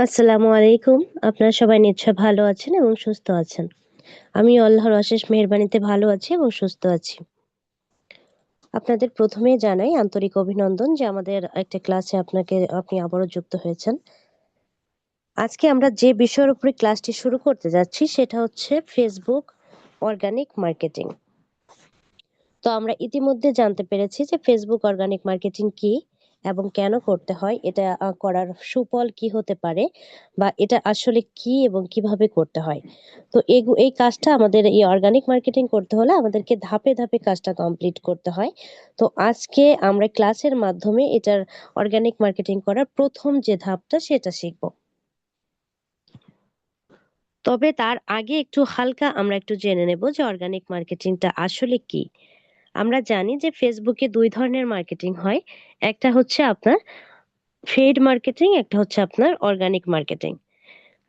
আসসালামু আলাইকুম। আপনারা সবাই নিশ্চয় ভালো আছেন এবং সুস্থ আছেন। আমি আল্লাহর অশেষ মেহেরবানিতে ভালো আছি এবং সুস্থ আছি। আপনাদের ১ম এই জানাই আন্তরিক অভিনন্দন যে আমাদের একটা ক্লাসে আপনি আবারও যুক্ত হয়েছেন। আজকে আমরা যে বিষয়ের উপরে ক্লাসটি শুরু করতে যাচ্ছি সেটা হচ্ছে Facebook অর্গানিক মার্কেটিং। তো আমরা ইতিমধ্যে জানতে পেরেছি যে Facebook অর্গানিক মার্কেটিং কি এবং কেন করতে হয়, এটা করার সুফল কি হতে পারে বা এটা আসলে কি এবং কিভাবে করতে হয়। তো এই কাজটা আমাদের এই অর্গানিক মার্কেটিং করতে হলে আমাদেরকে ধাপে ধাপে কাজটা কমপ্লিট করতে হয়। তো আজকে আমরা ক্লাসের মাধ্যমে এটার অর্গানিক মার্কেটিং করার প্রথম যে ধাপটা সেটা শিখব। তবে তার আগে একটু হালকা আমরা একটু জেনে নেব যে অর্গানিক মার্কেটিংটা আসলে কি। আমরা জানি যে ফেসবুকে ২ ধরনের মার্কেটিং হয়। একটা হচ্ছে আপনার পেইড মার্কেটিং, একটা হচ্ছে আপনার অর্গানিক মার্কেটিং।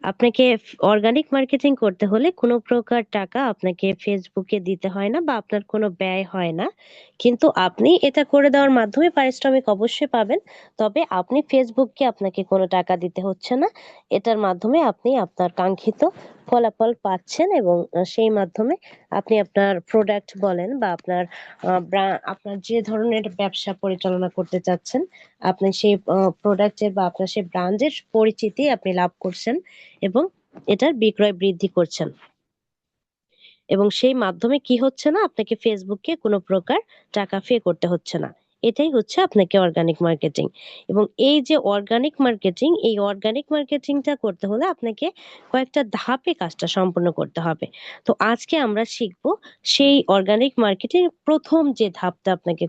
আপনাকে অর্গানিক মার্কেটিং করতে হলে কোনো প্রকার টাকা আপনাকে ফেসবুকে দিতে হয় না বা আপনার কোনো ব্যয় হয় না। কিন্তু আপনি এটা করে দেওয়ার মাধ্যমে পারিশ্রমিক অবশ্যই পাবেন। তবে আপনি ফেসবুককে আপনাকে কোনো টাকা দিতে হচ্ছে না। এটার মাধ্যমে আপনি আপনার কাঙ্ক্ষিত ফলাফল পাচ্ছেন এবং সেই মাধ্যমে আপনি আপনার প্রোডাক্ট বলেন বা আপনার যে ধরনের ব্যবসা পরিচালনা করতে চাচ্ছেন, আপনি সেই প্রোডাক্টের বা আপনার সেই ব্র্যান্ডের পরিচিতি আপনি লাভ করছেন এবং এটার বিক্রয় বৃদ্ধি করছেন। এবং সেই মাধ্যমে কি হচ্ছে না, আপনাকে ফেসবুককে কোনো প্রকার টাকা করতে হচ্ছে না। এটাই হচ্ছে আপনাকে অর্গানিক মার্কেটিং। এবং এই যে অর্গানিক মার্কেটিং, এই অর্গানিক মার্কেটিংটা করতে হলে আপনাকে কয়েকটা ধাপে কাজটা সম্পন্ন করতে হবে। তো আজকে আমরা শিখব সেই অর্গানিক মার্কেটিং প্রথম যে ধাপটা আপনাকে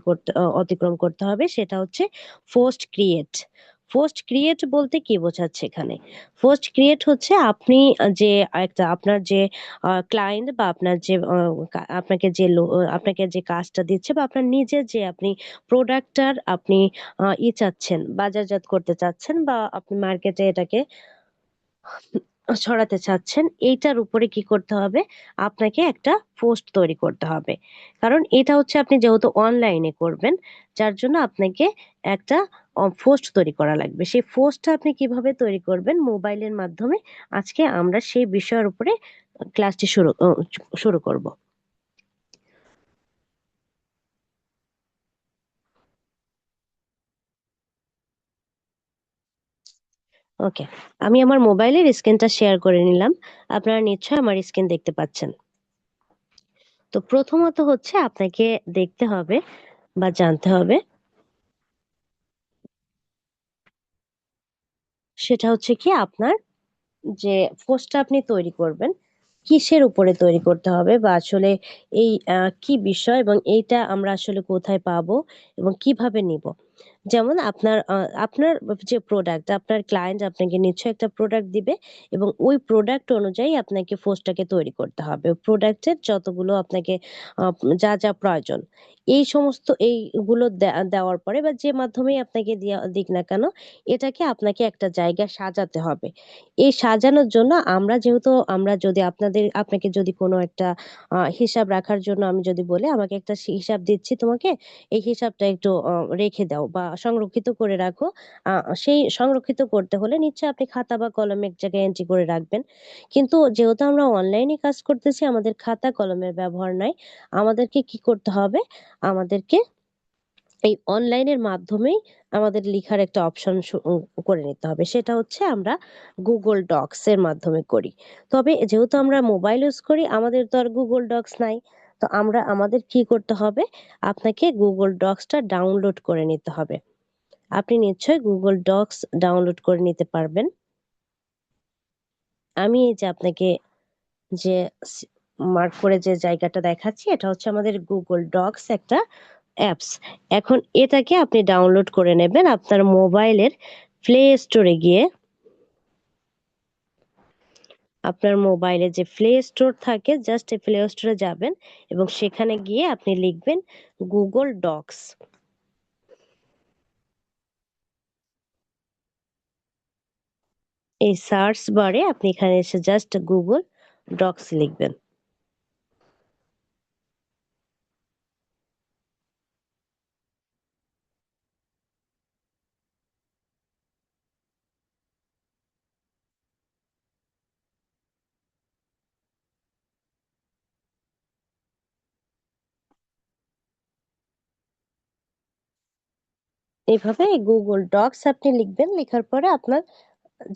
অতিক্রম করতে হবে সেটা হচ্ছে পোস্ট ক্রিয়েট। পোস্ট ক্রিয়েট বলতে কি বোঝাচ্ছে এখানে? পোস্ট ক্রিয়েট হচ্ছে আপনি যে আপনার যে ক্লায়েন্ট বা আপনাকে যে কাজটা দিচ্ছে বা আপনার নিজের যে আপনি প্রোডাক্টটার আপনি চাচ্ছেন, বাজারজাত করতে চাচ্ছেন বা আপনি মার্কেটে এটাকে ছড়াতে চাচ্ছেন, এইটার উপরে কি করতে হবে? আপনাকে একটা পোস্ট তৈরি করতে হবে। কারণ এটা হচ্ছে আপনি যেহেতু অনলাইনে করবেন, যার জন্য আপনাকে একটা পোস্ট তৈরি করা লাগবে। সেই পোস্টটা আপনি কিভাবে তৈরি করবেন মোবাইলের মাধ্যমে, আজকে আমরা সেই বিষয়ের উপরে ক্লাসটি শুরু করব। ওকে। আমি আমার মোবাইলের স্ক্রিনটা শেয়ার করে নিলাম। আপনারা নিশ্চয়ই আমার স্ক্রিন দেখতে পাচ্ছেন। তো প্রথমত হচ্ছে আপনাকে দেখতে হবে বা জানতে হবে, সেটা হচ্ছে কি আপনার যে পোস্টটা আপনি তৈরি করবেন, কিসের উপরে তৈরি করতে হবে বা আসলে এই কি বিষয় এবং এইটা আমরা আসলে কোথায় পাবো এবং কিভাবে নিব? যেমন আপনার যে প্রোডাক্ট, আপনার ক্লায়েন্ট আপনাকে নিশ্চয়ই একটা প্রোডাক্ট দিবে এবং ওই প্রোডাক্ট অনুযায়ী আপনাকে পোস্টটাকে তৈরি করতে হবে। প্রোডাক্টের যতগুলো আপনাকে আ যা প্রয়োজন, এই সমস্ত এইগুলো দেওয়ার পরে বা যে মাধ্যমেই আপনাকে দিক না কেন, এটাকে আপনাকে একটা জায়গায় সাজাতে হবে। এই সাজানোর জন্য আমরা যদি আপনাকে যদি কোনো একটা হিসাব রাখার জন্য আমি যদি বলি, "আমাকে একটা হিসাব দিচ্ছি তোমাকে, এই হিসাবটা একটু রেখে দাও বা সংরক্ষিত করে রাখো।" আ সেই সংরক্ষিত করতে হলে নিশ্চয়ই আপনি খাতা বা কলমে এক জায়গায় এন্ট্রি করে রাখবেন। কিন্তু যেহেতু আমরা অনলাইনে কাজ করতেছি, আমাদের খাতা কলমের ব্যবহার নাই। আমাদেরকে কি করতে হবে? আমাদেরকে এই অনলাইনের মাধ্যমেই আমাদের লিখার একটা অপশন করে নিতে হবে। সেটা হচ্ছে আমরা Google Docs এর মাধ্যমে করি। তবে যেহেতু আমরা মোবাইল ইউজ করি, আমাদের তো আর Google Docs নাই। তো আমাদের কি করতে হবে? আপনাকে Google Docs টা ডাউনলোড করে নিতে হবে। আপনি নিশ্চয়ই Google Docs ডাউনলোড করে নিতে পারবেন। আমি এই যে আপনাকে যে সি মার্ক করে যে জায়গাটা দেখাচ্ছি, এটা হচ্ছে আমাদের Google Docs একটা অ্যাপস। এখন এটাকে আপনি ডাউনলোড করে নেবেন আপনার মোবাইলের প্লে স্টোরে গিয়ে। আপনার মোবাইলে যে প্লে স্টোর থাকে, জাস্ট এই প্লে স্টোরে যাবেন এবং সেখানে গিয়ে আপনি লিখবেন Google Docs। এই সার্চ বারে আপনি এখানে এসে জাস্ট Google Docs লিখবেন। এইভাবে গুগল ডক্স আপনি লিখবেন, লেখার পরে আপনার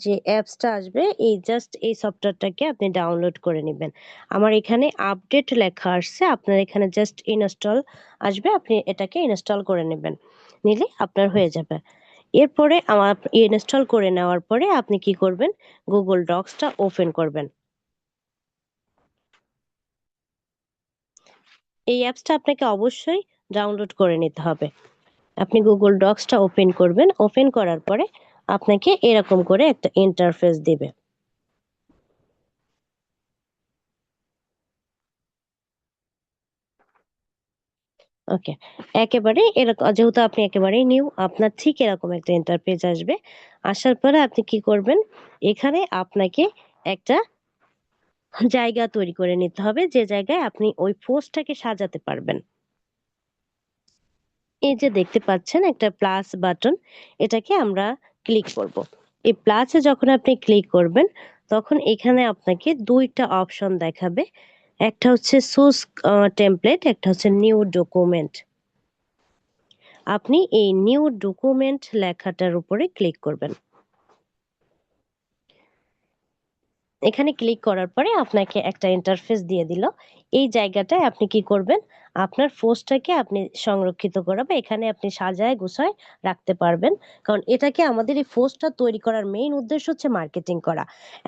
যে অ্যাপসটা আসবে এই জাস্ট এই সফটওয়্যারটাকে আপনি ডাউনলোড করে নেবেন। আমার এখানে আপডেট লেখা আসছে, আপনার এখানে জাস্ট ইনস্টল আসবে, আপনি এটাকে ইনস্টল করে নেবেন। নিলে আপনার হয়ে যাবে। এরপরে আমার ইনস্টল করে নেওয়ার পরে আপনি কি করবেন, গুগল ডক্সটা ওপেন করবেন। এই অ্যাপসটা আপনাকে অবশ্যই ডাউনলোড করে নিতে হবে। আপনি গুগল ডক্সটা ওপেন করবেন, ওপেন করার পরে আপনাকে এরকম করে একটা ইন্টারফেস দিবে। ওকে, একেবারে এরকম যেহেতু আপনি একেবারেই নিউ, আপনার ঠিক এরকম একটা ইন্টারফেস আসবে। আসার পরে আপনি কি করবেন, এখানে আপনাকে একটা জায়গা তৈরি করে নিতে হবে, যে জায়গায় আপনি ওই পোস্টটাকে সাজাতে পারবেন। এই যে দেখতে পাচ্ছেন একটা প্লাস বাটন, এটাকে আমরা ক্লিক করব। এই প্লাসে যখন আপনি ক্লিক করবেন, তখন এখানে আপনাকে দুইটা অপশন দেখাবে। একটা হচ্ছে সুজ টেমপ্লেট, একটা হচ্ছে নিউ ডকুমেন্ট। আপনি এই নিউ ডকুমেন্ট লেখাটার উপরে ক্লিক করবেন। এখানে ক্লিক করার পরে আপনাকে একটা ইন্টারফেস দিয়ে দিল। এই জায়গাটায় আপনি কি করবেন, আপনার পোস্টটাকে আপনি সংরক্ষিত করা বা এখানে আপনি সাজায় গুছায় রাখতে পারবেন। কারণ এটাকে আমাদের এই পোস্টটা তৈরি করার মেইন উদ্দেশ্য হচ্ছে মার্কেটিং করা।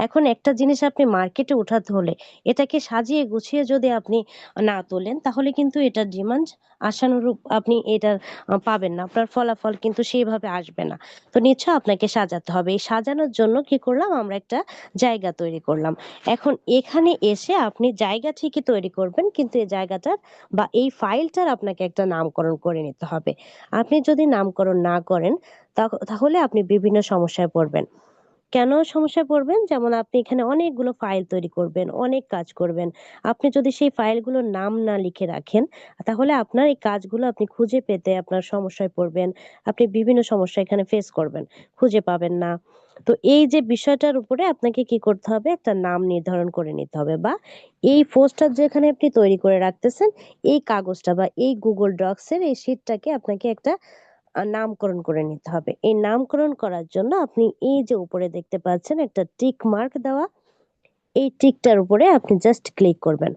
এখন একটা জিনিস আপনি মার্কেটে উঠাতে হলে এটাকে সাজিয়ে গুছিয়ে যদি আপনি না তোলেন, তাহলে কিন্তু এটার ডিমান্ড আশানুরূপ আপনি এটা পাবেন না, আপনার ফলাফল কিন্তু সেইভাবে আসবে না। তো নিশ্চয় আপনাকে সাজাতে হবে। এই সাজানোর জন্য কি করলাম, আমরা একটা জায়গা তৈরি করলাম। এখন এখানে এসে আপনি জায়গা ঠিকই তৈরি করবেন, কিন্তু এই জায়গাটার বা এই ফাইলটার আপনাকে একটা নামকরণ করে নিতে হবে। আপনি যদি নামকরণ না করেন, তাহলে আপনি বিভিন্ন সমস্যায় পড়বেন। কেন সমস্যায় পড়বেন? যেমন আপনি এখানে অনেকগুলো ফাইল তৈরি করবেন, অনেক কাজ করবেন। আপনি যদি সেই ফাইলগুলোর নাম না লিখে রাখেন, তাহলে আপনার এই কাজগুলো আপনি খুঁজে পেতে আপনার সমস্যায় পড়বেন। আপনি বিভিন্ন সমস্যা এখানে ফেস করবেন। খুঁজে পাবেন না। তো এই যে বিষয়টার উপরে আপনাকে কি করতে হবে? একটা নাম নির্ধারণ করে নিতে হবে, বা এই পোস্টার যেখানে আপনি তৈরি করে রাখতেছেন, এই কাগজটা বা এই Google Docs এর এই শিটটাকে আপনাকে একটা নামকরণ করে নিতে হবে। এই নামকরণ করার জন্য আপনি এই যে উপরে দেখতে পাচ্ছেন একটা টিক মার্ক দেওয়া, এই টিকটার উপরে আপনি জাস্ট ক্লিক করবেন।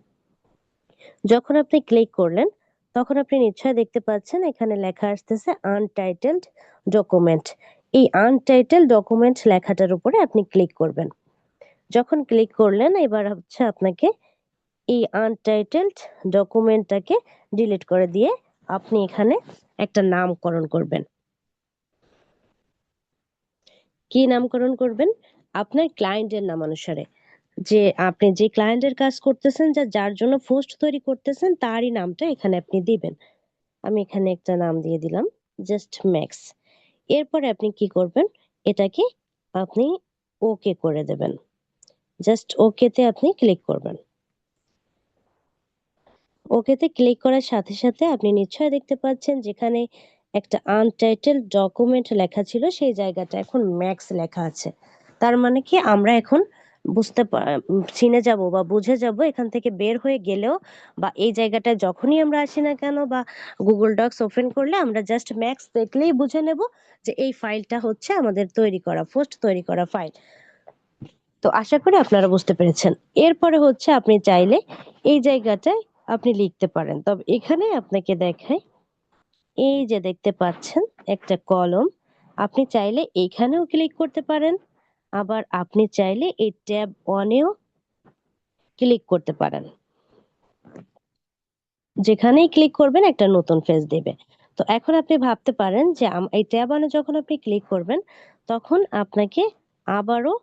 যখন আপনি ক্লিক করলেন, তখন আপনি নিশ্চয়ই দেখতে পাচ্ছেন এখানে লেখা আসতেছে আনটাইটেলড ডকুমেন্ট। এই আনটাইটেলড ডকুমেন্ট লেখাটার উপরে আপনি ক্লিক করবেন। যখন ক্লিক করলেন, এবার হচ্ছে আপনাকে এই আনটাইটেলড ডকুমেন্টটাকে ডিলিট করে দিয়ে আপনি এখানে একটা নামকরণ করবেন। কি নামকরণ করবেন? আপনার ক্লায়েন্টের নাম অনুসারে। যে আপনি যে ক্লায়েন্টের কাজ করতেছেন, যার জন্য পোস্ট তৈরি করতেছেন, তারই নামটা এখানে আপনি দিবেন। আমি এখানে একটা নাম দিয়ে দিলাম, জাস্ট ম্যাক্স। এরপরে আপনি কি করবেন? এটাকে আপনি ওকে করে দেবেন। জাস্ট ওকেতে আপনি ক্লিক করবেন। ওকেতে ক্লিক করার সাথে সাথে আপনি নিশ্চয়ই দেখতে পাচ্ছেন যেখানে একটা আনটাইটেলড ডকুমেন্ট লেখা ছিল, সেই জায়গাটা এখন ম্যাক্স লেখা আছে। তার মানে কি, আমরা এখন চিনে যাব বা বুঝে যাব এখান থেকে বের হয়ে গেলেও, বা এই জায়গাটায় যখনই আমরা আসি না কেন বা গুগল ডক্স ওপেন করলে আমরা জাস্ট ম্যাক্স দেখলেই বুঝে নেব যে এই ফাইলটা হচ্ছে আমাদের তৈরি করা পোস্ট তৈরি করা ফাইল। তো আশা করি আপনারা বুঝতে পেরেছেন। এরপরে হচ্ছে আপনি চাইলে এই জায়গাটায় আপনি লিখতে পারেন। তবে এখানে আপনাকে দেখাই, এই যে দেখতে পাচ্ছেন একটা কলম, আপনি চাইলে এইখানেও ক্লিক করতে পারেন। আবার আপনি চাইলে এই ট্যাব ওয়ানেও ক্লিক করতে পারেন। যেখানেই ক্লিক করবেন একটা নতুন পেজ দেবে। তো এখন আপনি ভাবতে পারেন যে এই ট্যাব ওয়ানে যখন আপনি ক্লিক করবেন, তখন আপনাকে আবারও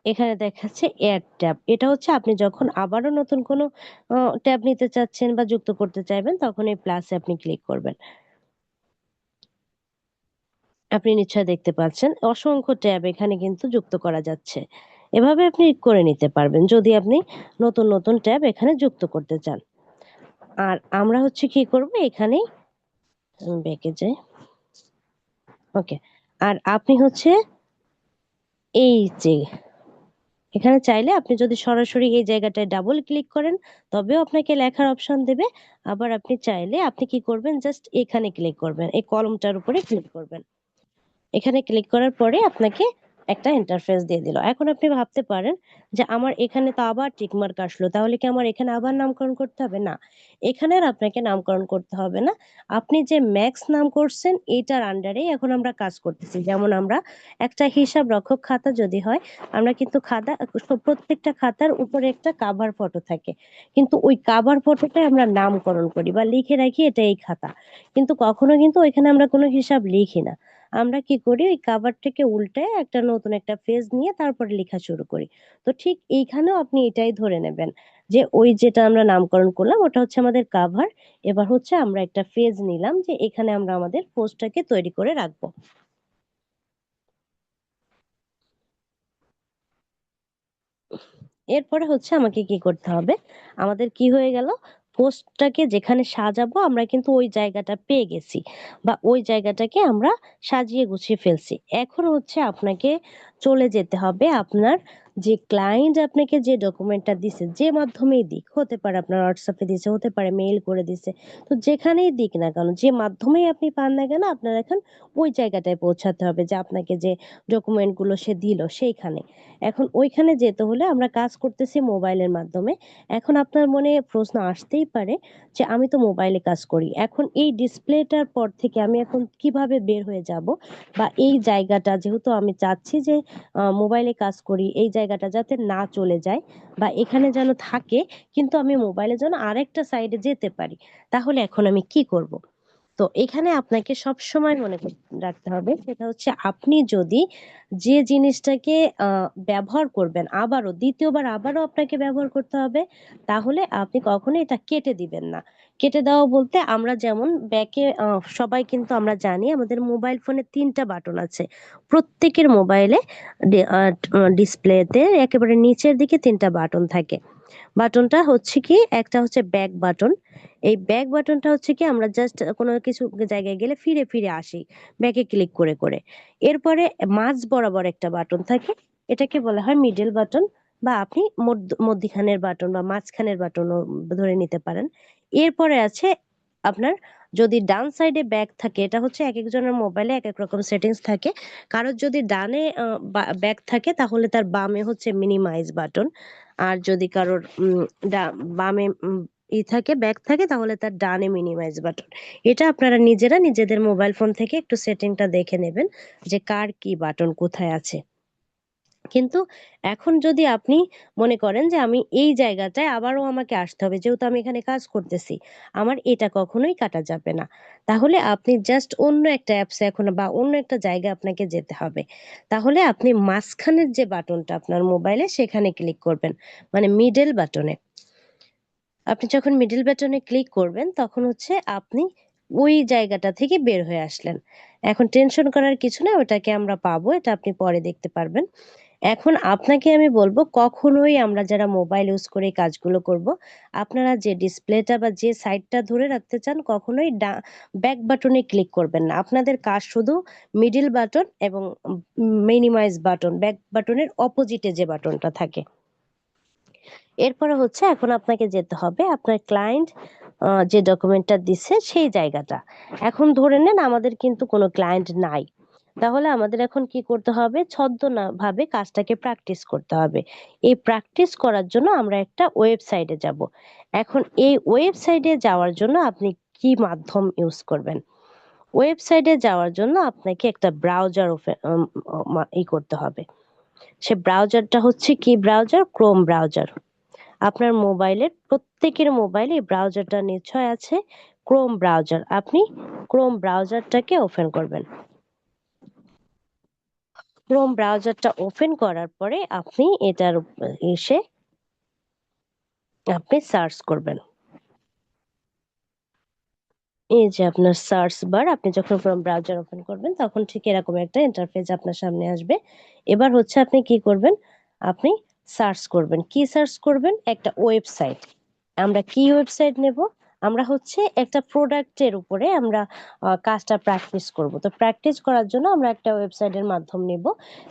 এখানে দেখাচ্ছে এড ট্যাব। এটা হচ্ছে আপনি যখন আবারও নতুন কোনো ট্যাব নিতে চাচ্ছেন বা যুক্ত করতে চাইবেন, তখন এই প্লাসে আপনি ক্লিক করবেন। আপনি নিশ্চয়ই দেখতে পাচ্ছেন অসংখ্য ট্যাব এখানে কিন্তু যুক্ত করা যাচ্ছে। এভাবে আপনি করে নিতে পারবেন যদি আপনি নতুন নতুন ট্যাব এখানে যুক্ত করতে চান। আর আমরা হচ্ছে কি করব, এখানেই ব্যাকে যাই। ওকে। আর আপনি হচ্ছে এই যে এখানে চাইলে আপনি যদি সরাসরি এই জায়গাটায় ডাবল ক্লিক করেন তবেও আপনাকে লেখার অপশন দেবে। আবার আপনি চাইলে আপনি কি করবেন, জাস্ট এখানে ক্লিক করবেন, এই কলমটার উপরে ক্লিক করবেন। এখানে ক্লিক করার পরে আপনাকে একটা ইন্টারফেস দিয়ে দিল। এখন আপনি ভাবতে পারেন যে আমার এখানে তো আবার টিকমার্ক আসলো, তাহলে কি আমার এখানে আবার নামকরণ করতে হবে? না, এখানে আর আপনাকে নামকরণ করতে হবে না। আপনি যে ম্যাক্স নাম করছেন এটার আন্ডারেই এখন আমরা কাজ করতেছি। যেমন আমরা একটা হিসাব রক্ষক খাতা যদি হয়, আমরা কিন্তু খাতা প্রত্যেকটা খাতার উপরে একটা কাভার ফটো থাকে, কিন্তু ওই কাভার ফটোটাই আমরা নামকরণ করি বা লিখে রাখি এটা এই খাতা, কিন্তু কখনো কিন্তু ওইখানে আমরা কোনো হিসাব লিখি না। আমরা কি করি, ওই কাভারটাকে উল্টায় একটা নতুন একটা পেজ নিয়ে তারপরে লেখা শুরু করি। তো ঠিক এইখানেও আপনি এটাই ধরে নেবেন যে ওই যেটা আমরা নামকরণ করলাম ওটা হচ্ছে আমাদের কাভার। এবার হচ্ছে আমরা একটা পেজ নিলাম যে এখানে আমরা আমাদের পোস্টটাকে তৈরি করে রাখবো। এরপরে হচ্ছে আমাকে কি করতে হবে, আমাদের কি হয়ে গেল, পোস্টটাকে যেখানে সাজাবো আমরা কিন্তু ওই জায়গাটা পেয়ে গেছি, বা ওই জায়গাটাকে আমরা সাজিয়ে গুছিয়ে ফেলছি। এখন হচ্ছে আপনাকে চলে যেতে হবে আপনার যে ক্লায়েন্ট আপনাকে যে ডকুমেন্টটা দিছে, যে মাধ্যমেই দিক, হতে পারে আপনার হোয়াটসঅ্যাপে দিছে, হতে পারে মেইল করে দিছে, তো যেখানেই দিক না কেন, যে মাধ্যমেই আপনি পান না কেন, আপনার এখন ওই জায়গাটায় পৌঁছাতে হবে যে আপনাকে যে ডকুমেন্ট গুলো সে দিল সেইখানে। এখন ওইখানে যেতে হলে আমরা কাজ করতেছি মোবাইলের মাধ্যমে। এখন আপনার মনে প্রশ্ন আসতেই পারে যে আমি তো মোবাইলে কাজ করি, এখন এই ডিসপ্লেটার পর থেকে আমি এখন কিভাবে বের হয়ে যাব, বা এই জায়গাটা যেহেতু আমি চাচ্ছি যে মোবাইলে কাজ করি, এই জায়গাটা যাতে না চলে যায় বা এখানে যেন থাকে, কিন্তু আমি মোবাইলে যেন আরেকটা সাইডে যেতে পারি, তাহলে এখন আমি কি করব? তো এখানে আপনাকে সব সময় মনে রাখতে হবে সেটা হচ্ছে, আপনি যদি যে জিনিসটাকে ব্যবহার করবেন আবারও দ্বিতীয়বার আবারও আপনাকে ব্যবহার করতে হবে, তাহলে আপনি কখনো এটা কেটে দিবেন না। কেটে দেওয়া বলতে, আমরা যেমন ব্যাকে সবাই কিন্তু আমরা জানি আমাদের মোবাইল ফোনে তিনটা বাটন আছে। প্রত্যেকের মোবাইলে ডিসপ্লেতে একেবারে নিচের দিকে তিনটা বাটন থাকে। বাটনটা হচ্ছে কি, একটা হচ্ছে ব্যাক বাটন। এই ব্যাক বাটনটা হচ্ছে কি, আমরা জাস্ট কোনো কিছু জায়গায় গেলে ফিরে ফিরে আসি ব্যাকে ক্লিক করে করে। এরপরে মাঝ বরাবর একটা বাটন থাকে, এটাকে বলা হয় মিডল বাটন, বা আপনি মধ্যিখানের বাটন বা মাঝখানের বাটনও ধরে নিতে পারেন। এরপরে আছে আপনার, যদি ডান সাইডে ব্যাক থাকে, এটা হচ্ছে এক একজনের মোবাইলে এক এক রকম সেটিংস থাকে। কারোর যদি ডানে ব্যাক থাকে তাহলে তার বামে হচ্ছে মিনিমাইজ বাটন। আর যদি কারোর বামে থাকে, ব্যাক থাকে, তাহলে তার ডানে মিনিমাইজ বাটন। এটা আপনারা নিজেরা নিজেদের মোবাইল ফোন থেকে একটু সেটিংটা দেখে নেবেন যে কার কি বাটন কোথায় আছে। কিন্তু এখন যদি আপনি মনে করেন যে আমি এই জায়গাটায় আবারও আমাকে আসতে হবে, যেহেতু আমি এখানে কাজ করতেছি, আমার এটা কখনোই কাটা যাবে না, তাহলে আপনি জাস্ট অন্য একটা অ্যাপসে এখন বা অন্য একটা জায়গায় আপনাকে যেতে হবে। তাহলে আপনি মাঝখানের যে বাটনটা আপনার মোবাইলে সেখানে ক্লিক করবেন, মানে মিডল বাটনে। আপনি যখন মিডল বাটনে ক্লিক করবেন তখন হচ্ছে আপনি ওই জায়গাটা থেকে বের হয়ে আসলেন। এখন টেনশন করার কিছু না, ওটাকে আমরা পাবো, এটা আপনি পরে দেখতে পারবেন। এখন আপনাকে আমি বলবো, কখনোই আমরা যারা মোবাইল ইউজ করে এই কাজগুলো করব, আপনারা যে ডিসপ্লেটা বা যে সাইডটা ধরে রাখতে চান, কখনোই ব্যাক বাটনে ক্লিক করবেন না। আপনাদের কাজ শুধু মিডল বাটন এবং মিনিমাইজ বাটন, ব্যাক বাটনের অপোজিটে যে বাটনটা থাকে। এরপরে হচ্ছে এখন আপনাকে যেতে হবে আপনার ক্লায়েন্ট যে ডকুমেন্টটা দিচ্ছে সেই জায়গাটা। এখন ধরে নেন আমাদের কিন্তু কোনো ক্লায়েন্ট নাই, তাহলে আমাদের এখন কি করতে হবে, ছদ্মনাভাবে কাজটাকে প্র্যাকটিস করতে হবে। এই প্র্যাকটিস করার জন্য আমরা একটা ওয়েবসাইটে যাব। এখন এই ওয়েবসাইটে যাওয়ার জন্য আপনি কি মাধ্যম ইউজ করবেন? ওয়েবসাইটে যাওয়ার জন্য আপনাকে একটা ব্রাউজার করতে হবে। সে ব্রাউজারটা হচ্ছে কি ব্রাউজার? Chrome browser. আপনার মোবাইলের প্রত্যেকের মোবাইলে এই ব্রাউজারটা নিশ্চয় আছে, ক্রোম ব্রাউজার। আপনি ক্রোম ব্রাউজারটাকে ওপেন করবেন। ক্রোম ব্রাউজারটা ওপেন করার পরে আপনি এটার এসে আপনি সার্চ করবেন। এই যে আপনার সার্চ বার, আপনি যখন ক্রোম ব্রাউজার ওপেন করবেন তখন ঠিক এরকম একটা ইন্টারফেস আপনার সামনে আসবে। এবার হচ্ছে আপনি কি করবেন, আপনি সার্চ করবেন। কি সার্চ করবেন? একটা ওয়েবসাইট। আমরা কি ওয়েবসাইট নেব? আমরা হচ্ছে একটা প্রোডাক্টের উপরে আমরা কাজটা প্র্যাকটিস করব। তো প্র্যাকটিস করার জন্য আমরা একটা ওয়েবসাইটের মাধ্যম নিব,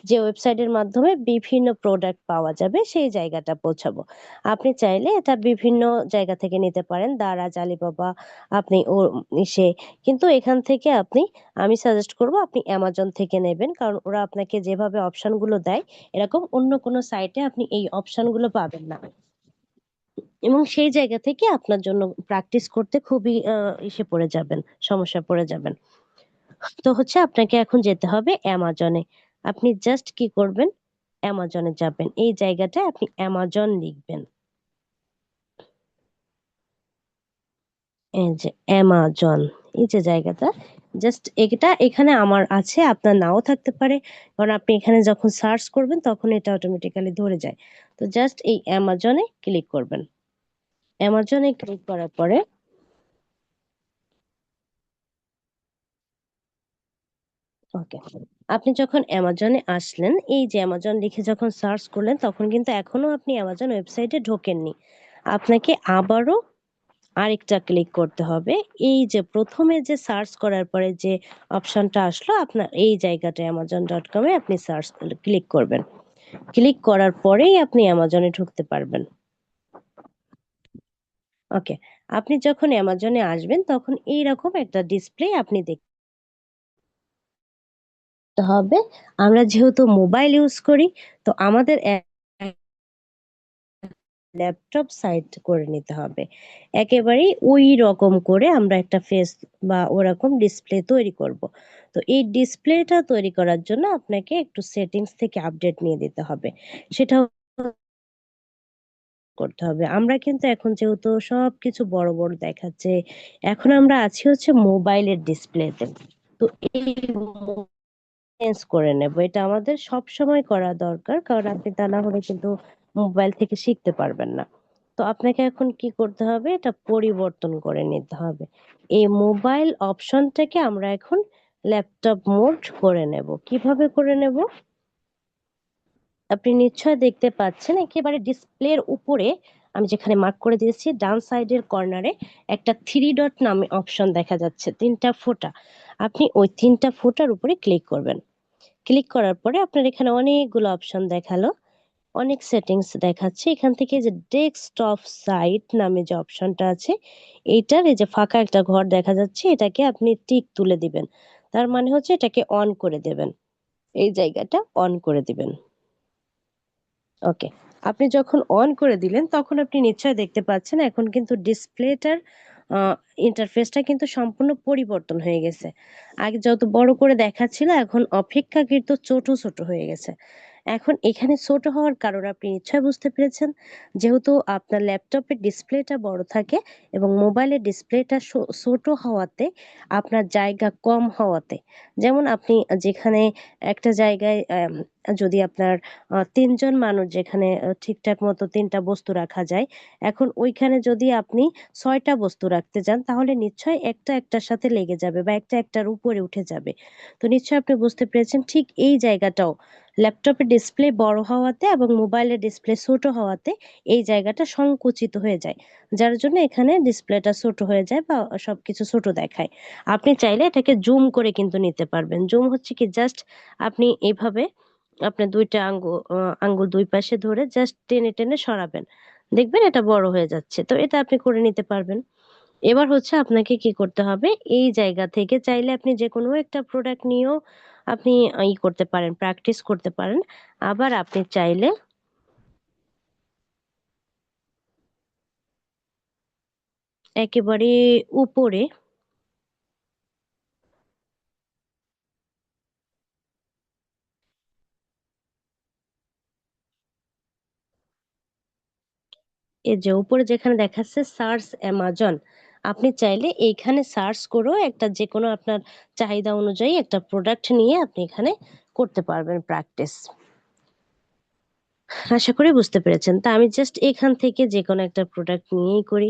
যে ওয়েবসাইটের মাধ্যমে বিভিন্ন প্রোডাক্ট পাওয়া যাবে সেই জায়গাটা পৌঁছাবো। আপনি চাইলে এটা বিভিন্ন জায়গা থেকে নিতে পারেন, দারাজ, আলিবাবা, আপনি ও সে, কিন্তু এখান থেকে আপনি, আমি সাজেস্ট করব আপনি অ্যামাজন থেকে নেবেন, কারণ ওরা আপনাকে যেভাবে অপশনগুলো দেয় এরকম অন্য কোনো সাইটে আপনি এই অপশনগুলো পাবেন না, এবং সেই জায়গা থেকে আপনার জন্য প্র্যাকটিস করতে খুবই ইসে পড়ে যাবেন, সমস্যা পড়ে যাবেন। তো হচ্ছে আপনাকে এখন যেতে হবে অ্যামাজনে। আপনি জাস্ট কি করবেন, অ্যামাজনে যাবেন, এই জায়গাটায় আপনি অ্যামাজন লিখবেন, এই যে অ্যামাজন, এই যে জায়গাটা, জাস্ট এটা এখানে আমার আছে, আপনার নাও থাকতে পারে, কারণ আপনি এখানে যখন সার্চ করবেন তখন এটা অটোমেটিক্যালি ধরে যায়। তো জাস্ট এই অ্যামাজনে ক্লিক করবেন। অ্যামাজনে ক্লিক করার পরে, ওকে, আপনি যখন অ্যামাজনে আসলেন, এই যে অ্যামাজন লিখে যখন সার্চ করলেন তখন কিন্তু এখনো আপনি অ্যামাজন ওয়েবসাইটে ঢোকেননি। আপনাকে আবারও আরেকটা ক্লিক করতে হবে। এই যে প্রথমে যে সার্চ করার পরে যে অপশনটা আসলো আপনার, এই জায়গাটা amazon.com-এ আপনি সার্চ ক্লিক করবেন। ক্লিক করার পরেই আপনি অ্যামাজনে ঢুকতে পারবেন। ওকে, আপনি যখন অ্যামাজনে আসবেন তখন এইরকম একটা ডিসপ্লে আপনি দেখতে হবে। আমরা যেহেতু মোবাইল ইউজ করি, তো আমাদের ল্যাপটপ সাইড করে নিতে হবে। একেবারেই ওই রকম করে আমরা একটা ফেস বা ওরকম ডিসপ্লে তৈরি করব। তো এই ডিসপ্লেটা তৈরি করার জন্য আপনাকে একটু সেটিংস থেকে আপডেট নিয়ে দিতে হবে। সেটাও করতে হবে। আমরা কিন্তু এখন যেহেতু সবকিছু বড় বড় দেখাচ্ছে, এখন আমরা আছি হচ্ছে মোবাইলের ডিসপ্লেতে। তো এই চেঞ্জ করে নেব, এটা আমাদের সব সময় করা দরকার, কারণ আপনি তা না হলে কিন্তু মোবাইল থেকে শিখতে পারবেন না। তো আপনাকে এখন কি করতে হবে, এটা পরিবর্তন করে নিতে হবে। এই মোবাইল অপশনটাকে আমরা এখন ল্যাপটপ মোড করে নেব। কিভাবে করে নেব, আপনি নিশ্চয় দেখতে পাচ্ছেন একেবারে ডিসপ্লের উপরে, আমি যেখানে মার্ক করে দিয়েছি ডান সাইডের কর্নারে একটা থ্রি ডট নামে অপশন দেখা যাচ্ছে, তিনটা ফোঁটা। আপনি ওই তিনটা ফোঁটার উপরে ক্লিক করবেন। ক্লিক করার পরে আপনার এখানে অনেকগুলো অপশন দেখালো, অনেক সেটিংস দেখাচ্ছে। এখান থেকে যে ডেস্কটপ সাইট নামে যে অপশনটা আছে, এইটার এই যে ফাঁকা একটা ঘর দেখা যাচ্ছে, এটাকে আপনি টিক তুলে দিবেন। তার মানে হচ্ছে এটাকে অন করে দেবেন, এই জায়গাটা অন করে দিবেন। ওকে, আপনি যখন অন করে দিলেন তখন আপনি নিশ্চয়ই দেখতে পাচ্ছেন এখন কিন্তু ডিসপ্লেটার ইন্টারফেসটা কিন্তু সম্পূর্ণ পরিবর্তন হয়ে গেছে। আগে যত বড় করে দেখাচ্ছিল এখন অপেক্ষাকৃত ছোট ছোট হয়ে গেছে। এখন এখানে ছোট হওয়ার কারণ আপনি নিশ্চয়ই বুঝতে পেরেছেন, যেহেতু আপনার ল্যাপটপের ডিসপ্লেটা বড় থাকে এবং মোবাইলের ডিসপ্লেটা ছোট হওয়াতে, আপনার জায়গা কম হওয়াতে, যেমন আপনি যেখানে একটা জায়গায় যদি আপনার তিনজন মানুষ যেখানে ঠিকঠাক মতো তিনটা বস্তু রাখা যায়, এখন ওইখানে যদি আপনি ছয়টা বস্তু রাখতে যান তাহলে নিশ্চয়ই একটা একটার সাথে লেগে যাবে বা একটা একটার উপরে উঠে যাবে। তো নিশ্চয়ই আপনি বুঝতে পেরেছেন, ঠিক এই জায়গাটাও ল্যাপটপের ডিসপ্লে বড় হওয়াতে এবং মোবাইলের ডিসপ্লে ছোট হওয়াতে এই জায়গাটা সংকুচিত হয়ে যায়, যার জন্য এখানে ডিসপ্লেটা ছোট হয়ে যায় বা সবকিছু ছোট দেখায়। আপনি চাইলে এটাকে জুম করে কিন্তু নিতে পারবেন। জুম হচ্ছে কি, জাস্ট আপনি এইভাবে আপনার দুইটা আঙ্গুল দুই পাশে ধরে জাস্ট টেনে টেনে সরাবেন, দেখবেন এটা বড় হয়ে যাচ্ছে। তো এটা আপনি করে নিতে পারবেন। এবার হচ্ছে আপনাকে কি করতে হবে, এই জায়গা থেকে চাইলে আপনি যে কোনো একটা প্রোডাক্ট নিয়েও আপনি ই করতে পারেন, প্র্যাকটিস করতে পারেন। আবার আপনি চাইলে একেবারে উপরে, এই যে উপরে যেখানে দেখাচ্ছে সার্চ অ্যামাজন, আপনি চাইলে এইখানে সার্চ করেও একটা যে কোনো আপনার চাহিদা অনুযায়ী একটা প্রোডাক্ট নিয়ে আপনি এখানে করতে পারবেন প্র্যাকটিস। আশা করি বুঝতে পেরেছেন। তা আমি জাস্ট এখান থেকে যে কোনো একটা প্রোডাক্ট নিয়েই করি।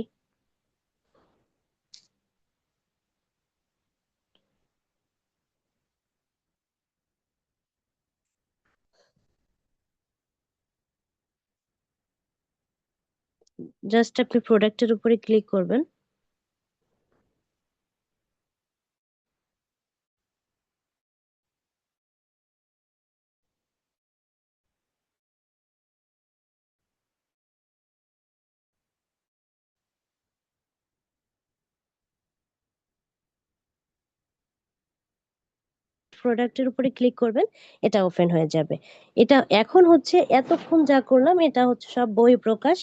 জাস্ট আপনি প্রোডাক্টের উপরে ক্লিক করবেন। প্রোডাক্টের উপরে ক্লিক করবেন, এটা ওপেন হয়ে যাবে। এটা এখন হচ্ছে এতক্ষণ যা করলাম এটা হচ্ছে সব বই প্রকাশ।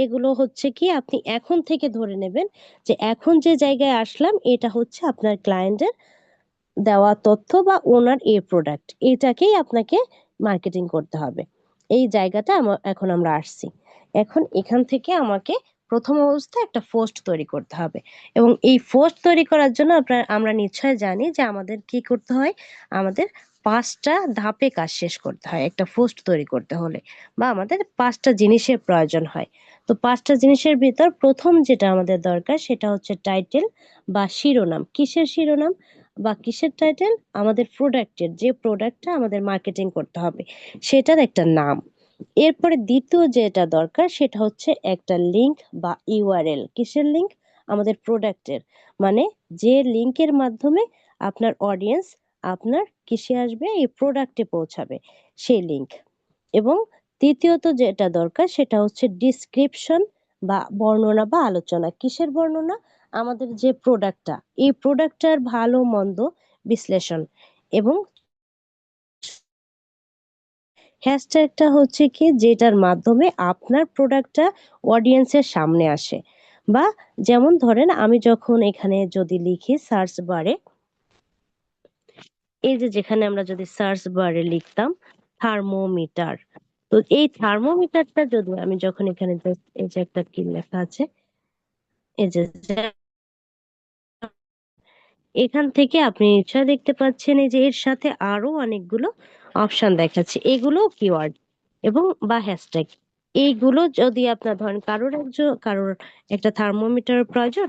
এগুলো হচ্ছে কি আপনি এখন থেকে ধরে নেবেন যে এখন যে জায়গায় আসলাম এটা হচ্ছে আপনার ক্লায়েন্টের দেওয়া তথ্য বা ওনার এ প্রোডাক্ট, এটাকেই আপনাকে মার্কেটিং করতে হবে। এই জায়গাটা এখন আমরা আসছি। এখন এখান থেকে আমাকে প্রথম অবস্থায় একটা পোস্ট তৈরি করতে হবে, এবং এই পোস্ট তৈরি করার জন্য আমরা নিশ্চয় জানি যে আমাদের কি করতে হয়। আমাদের 5টা ধাপে কাজ শেষ করতে হয় একটা পোস্ট তৈরি করতে হলে, বা আমাদের 5টা জিনিসের প্রয়োজন হয়। তো 5টা জিনিসের ভিতর প্রথম যেটা আমাদের দরকার সেটা হচ্ছে টাইটেল বা শিরোনাম। কিসের শিরোনাম বা কিসের টাইটেল? আমাদের প্রোডাক্টের, যে প্রোডাক্টটা আমাদের মার্কেটিং করতে হবে সেটার একটা নাম। এরপরে দ্বিতীয় যেটা দরকার সেটা হচ্ছে একটা লিংক বা ইউআরএল। কিসের লিংক? আমাদের প্রোডাক্টের, মানে যে লিংকের মাধ্যমে আপনার অডিয়েন্স আপনার কিসে আসবে, এই প্রোডাক্টে পৌঁছাবে, সেই লিংক। এবং তৃতীয়ত যেটা দরকার সেটা হচ্ছে ডিসক্রিপশন বা বর্ণনা বা আলোচনা। কিসের বর্ণনা? আমাদের যে প্রোডাক্টটা, এই প্রোডাক্টটার ভালো মন্দ বিশ্লেষণ। এবং হ্যাশট্যাগটা হচ্ছে কি যেটার মাধ্যমে আপনার প্রোডাক্টটা অডিয়েন্সের সামনে আসে। বা যেমন ধরেন আমি যখন এখানে যদি লিখি সার্চ বারে, এই যে যেখানে আমরা যদি সার্চ বারে লিখতাম থার্মোমিটার, তো এই থার্মোমিটারটা যদি আমি যখন এখানে just এই যে একটা কি লেখা আছে, এই যে এখান থেকে আপনি নিশ্চয় দেখতে পাচ্ছেন এই যে এর সাথে আরো অনেকগুলো অপশন দেখাচ্ছে, এগুলো কিওয়ার্ড এবং বা হ্যাশট্যাগ। এইগুলো যদি আপনার ধরেন কারোর একটা থার্মোমিটার প্রয়োজন,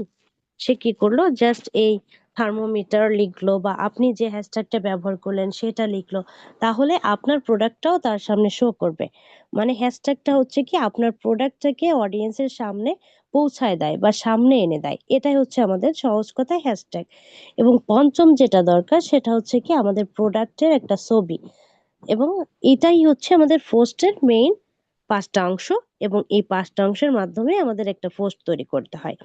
সে কি করলো, জাস্ট এই থার্মোমিটার লিখলো বা আপনি যে হ্যাশট্যাগটা ব্যবহার করলেন সেটা লিখলো, তাহলে আপনার প্রোডাক্টটাও তার সামনে শো করবে। মানে হ্যাশট্যাগটা হচ্ছে কি আপনার প্রোডাক্টটাকে অডিয়েন্সের সামনে পৌঁছায় দেয় বা সামনে এনে দেয়, এটাই হচ্ছে আমাদের সহজ কথায় হ্যাশট্যাগ। এবং পঞ্চম যেটা দরকার সেটা হচ্ছে কি আমাদের প্রোডাক্টের একটা ছবি। এবং এটাই হচ্ছে আমাদের পোস্টের মেইন 5টা অংশ। এবং এই 5টা অংশের মাধ্যমে আমাদের একটা পোস্ট তৈরি করতে হয়।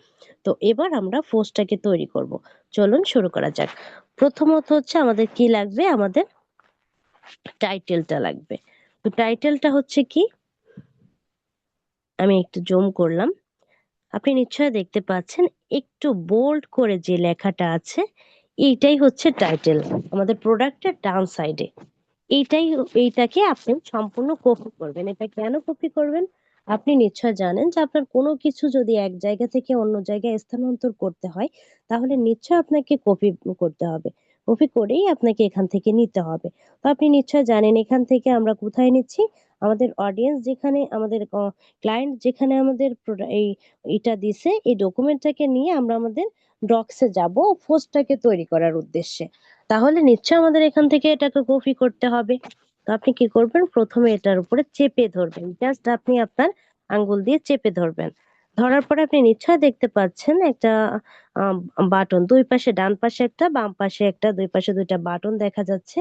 তো এবার আমরা পোস্টটাকে তৈরি করব। চলুন শুরু করা যাক। প্রথমত হচ্ছে আমাদের কি লাগবে, আমাদের টাইটেলটা লাগবে। তো টাইটেলটা হচ্ছে কি, আমি একটু জুম করলাম, আপনি নিশ্চয়ই দেখতে পাচ্ছেন একটু বোল্ড করে যে লেখাটা আছে, এইটাই হচ্ছে টাইটেল আমাদের প্রোডাক্টের ডান সাইডে। এইটাই, এইটাকে আপনি সম্পূর্ণ কপি করবেন। এটা কেন কপি করবেন? আপনি নিশ্চয় জানেন যে আপনার কোনো কিছু যদি এক জায়গা থেকে অন্য জায়গায় স্থানান্তর করতে হয়, তাহলে নিশ্চয় আপনাকে কপি করতে হবে। কপি করেই আপনাকে এখান থেকে নিতে হবে। তো আপনি নিশ্চয় জানেন এখান থেকে আমরা কোথায় নিচ্ছি। আমাদের অডিয়েন্স যেখানে, আমাদের ক্লায়েন্ট যেখানে আমাদের এটা দিছে, এই ডকুমেন্টটাকে নিয়ে আমরা আমাদের ডক্সে যাব পোস্টটাকে তৈরি করার উদ্দেশ্যে। তাহলে নিশ্চয় আমাদের এখান থেকে এটাকে কপি করতে হবে। তো আপনি কি করবেন, প্রথমে এটার উপরে চেপে ধরবেন, জাস্ট আপনি আপনার আঙ্গুল দিয়ে চেপে ধরবেন। ধরার পরে আপনি নিশ্চয় দেখতে পাচ্ছেন একটা বাটন, দুই পাশে, ডান পাশে একটা, বাম পাশে একটা, দুই পাশে দুইটা বাটন দেখা যাচ্ছে।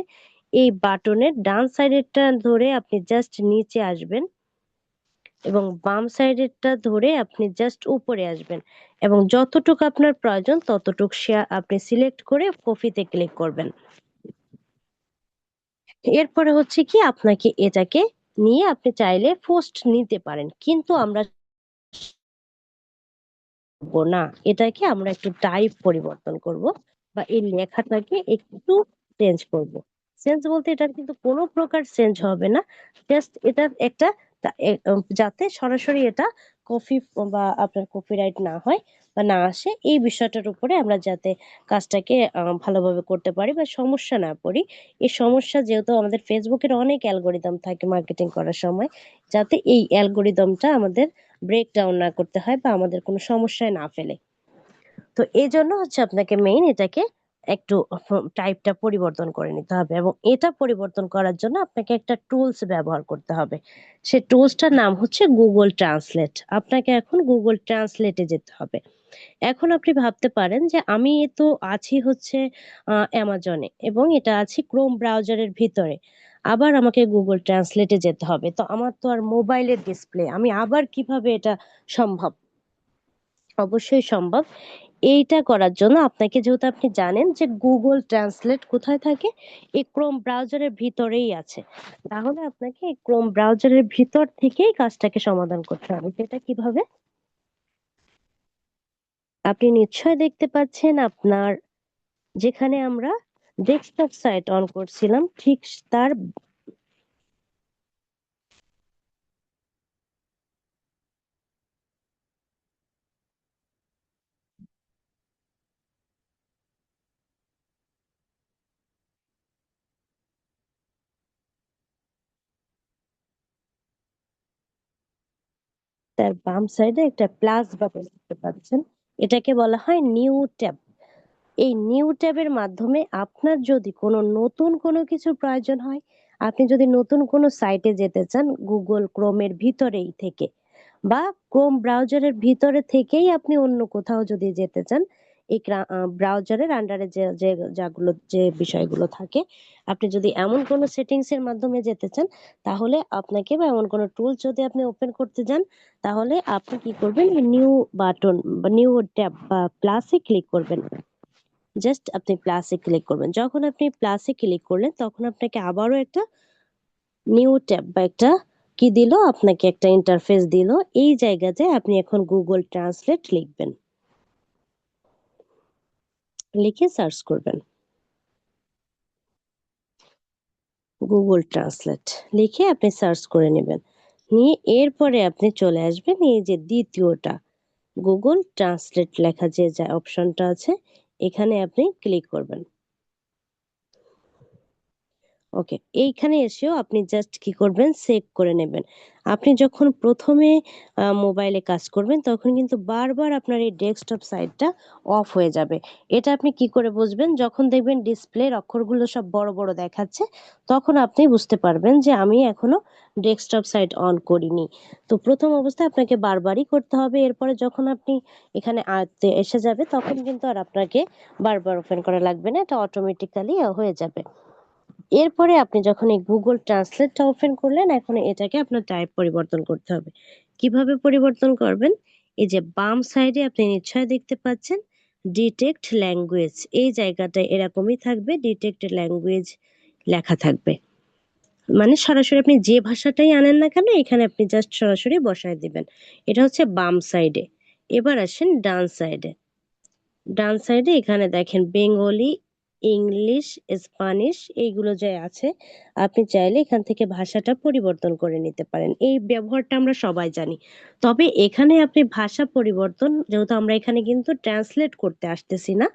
এই বাটনের ডান সাইডেরটা ধরে আপনি জাস্ট নিচে আসবেন, এবং বাম সাইডেরটা ধরে আপনি জাস্ট উপরে আসবেন, এবং যতটুকু আপনার প্রয়োজন ততটুকু আপনি সিলেক্ট করে কপিতে ক্লিক করবেন। এরপরে হচ্ছে কি আপনাকে এটাকে নিয়ে আপনি চাইলে পোস্ট নিতে পারেন, কিন্তু আমরা করবো না। এটাকে আমরা একটু টাইপ পরিবর্তন করব, বা এই লেখাটাকে একটু চেঞ্জ করব। চেঞ্জ বলতে এটার কিন্তু কোনো প্রকার চেঞ্জ হবে না, জাস্ট এটার একটা যাতে সরাসরি এটা কপি বা আপনার কপিরাইট না হয় বা না আসে, এই বিষয়টার উপরে আমরা যাতে কাজটাকে ভালোভাবে করতে পারি বা সমস্যা না পড়ি। এই সমস্যা যেহেতু আমাদের ফেসবুকের অনেক অ্যালগোরিদম থাকে মার্কেটিং করার সময়, যাতে এই অ্যালগোরিদমটা আমাদের ব্রেকডাউন না করতে হয় বা আমাদের কোনো সমস্যায় না ফেলে। তো এই জন্য হচ্ছে আপনাকে মেইন এটাকে একটু টাইপটা পরিবর্তন করে নিতে হবে, এবং এটা পরিবর্তন করার জন্য আপনাকে একটা টুলস ব্যবহার করতে হবে। সে টুলসটার নাম হচ্ছে গুগল ট্রান্সলেট। আপনাকে এখন গুগল ট্রান্সলেটে যেতে হবে। এখন আপনি ভাবতে পারেন যে আমি তো আছি হচ্ছে অ্যামাজনে, এবং এটা আছি ক্রোম ব্রাউজারের ভিতরে, আবার আমাকে গুগল ট্রান্সলেটে যেতে হবে, তো আমার তো আর মোবাইলের ডিসপ্লে, আমি আবার কিভাবে এটা সম্ভব? অবশ্যই সম্ভব। এইটা করার জন্য আপনাকে, যেহেতু আপনি জানেন যে গুগল ট্রান্সলেট কোথায় থাকে, এই ক্রোম ব্রাউজারের ভিতরেই আছে, তাহলে আপনাকে এই ক্রোম ব্রাউজারের ভিতর থেকেই কাজটাকে সমাধান করতে হবে। সেটা কিভাবে? আপনি নিশ্চয় দেখতে পাচ্ছেন আপনার, যেখানে আমরা ডেস্কটপ সাইট অন করছিলাম ঠিক তার তার বাম সাইডে একটা প্লাস বাটন দেখতে পাচ্ছেন, এটাকে বলা হয় নিউ ট্যাব। এই নিউ ট্যাবের মাধ্যমে আপনার যদি কোনো নতুন কোনো কিছুর প্রয়োজন হয়, আপনি যদি নতুন কোনো সাইটে যেতে চান গুগল ক্রোমের ভিতরেই থেকে, বা ক্রোম ব্রাউজারের ভিতরে থেকেই আপনি অন্য কোথাও যদি যেতে চান, এই ব্রাউজারের আন্ডারে যে যে যাগুলো যে বিষয়গুলো থাকে, আপনি যদি এমন কোনো সেটিংস এর মাধ্যমে যেতে চান, তাহলে আপনাকে, বা এমন কোনো টুল যদি আপনি ওপেন করতে যান, তাহলে আপনি কি করবেন, নিউ বাটন বা নিউ ট্যাব বা প্লাসে ক্লিক করবেন। জাস্ট আপনি প্লাসে ক্লিক করবেন, যখন আপনি প্লাসে ক্লিক করলেন তখন আপনাকে আবারও একটা নিউ ট্যাব বা একটা কি দিল, আপনাকে একটা ইন্টারফেস দিল। এই জায়গাতে আপনি এখন গুগল ট্রান্সলেট লিখবেন, লিখে সার্চ করবেন গুগল ট্রান্সলেট, লিখে আপনি সার্চ করে নেবেন, নিয়ে এরপরে আপনি চলে আসবেন এই যে দ্বিতীয়টা গুগল ট্রান্সলেট লেখা যে যে অপশনটা আছে, এখানে আপনি ক্লিক করবেন। ওকে, এইখানে এসেও আপনি জাস্ট কি করবেন, সেভ করে নেবেন। আপনি যখন প্রথমে মোবাইলে কাজ করবেন তখন কিন্তু বারবার আপনার এই ডেস্কটপ সাইটটা অফ হয়ে যাবে। এটা আপনি কি করে বুঝবেন? যখন দেখবেন ডিসপ্লের অক্ষরগুলো সব বড় বড় দেখাচ্ছে, তখন আপনি বুঝতে পারবেন যে আমি এখনো ডেস্কটপ সাইট অন করিনি। তো প্রথম অবস্থায় আপনাকে বারবারই করতে হবে, এরপরে যখন আপনি এখানে আয়ত্তে এসে যাবে তখন কিন্তু আর আপনাকে বারবার ওপেন করা লাগবে না, এটা অটোমেটিক্যালি হয়ে যাবে। এরপরে আপনি যখন এই গুগল ট্রান্সলেটটা ওপেন করলেন, এখন এটাকে আপনার টাইপ পরিবর্তন করতে হবে। কিভাবে পরিবর্তন করবেন? এই যে বাম সাইডে আপনি নিশ্চয়ই দেখতে পাচ্ছেন ডিটেক্ট ল্যাঙ্গুয়েজ, এই জায়গাটায় এরকমই থাকবে, ডিটেক্ট ল্যাঙ্গুয়েজ লেখা থাকবে। মানে সরাসরি আপনি যে ভাষাটাই আনেন না কেন, এখানে আপনি জাস্ট সরাসরি বসায় দিবেন। এটা হচ্ছে বাম সাইডে। এবার আসেন ডান সাইডে। ডান সাইডে এখানে দেখেন বেঙ্গলি, ইংলিশ, স্প্যানিশ এইগুলো যে আছে, আপনি চাইলে এখান থেকে ভাষাটা পরিবর্তন করে নিতে পারেন। এই ব্যবহারটা আমরা সবাই জানি। তবে এখানে আপনি ভাষা পরিবর্তন, যেহেতু আমরা এখানে কিন্তু ট্রান্সলেট করতে আসতেছি না,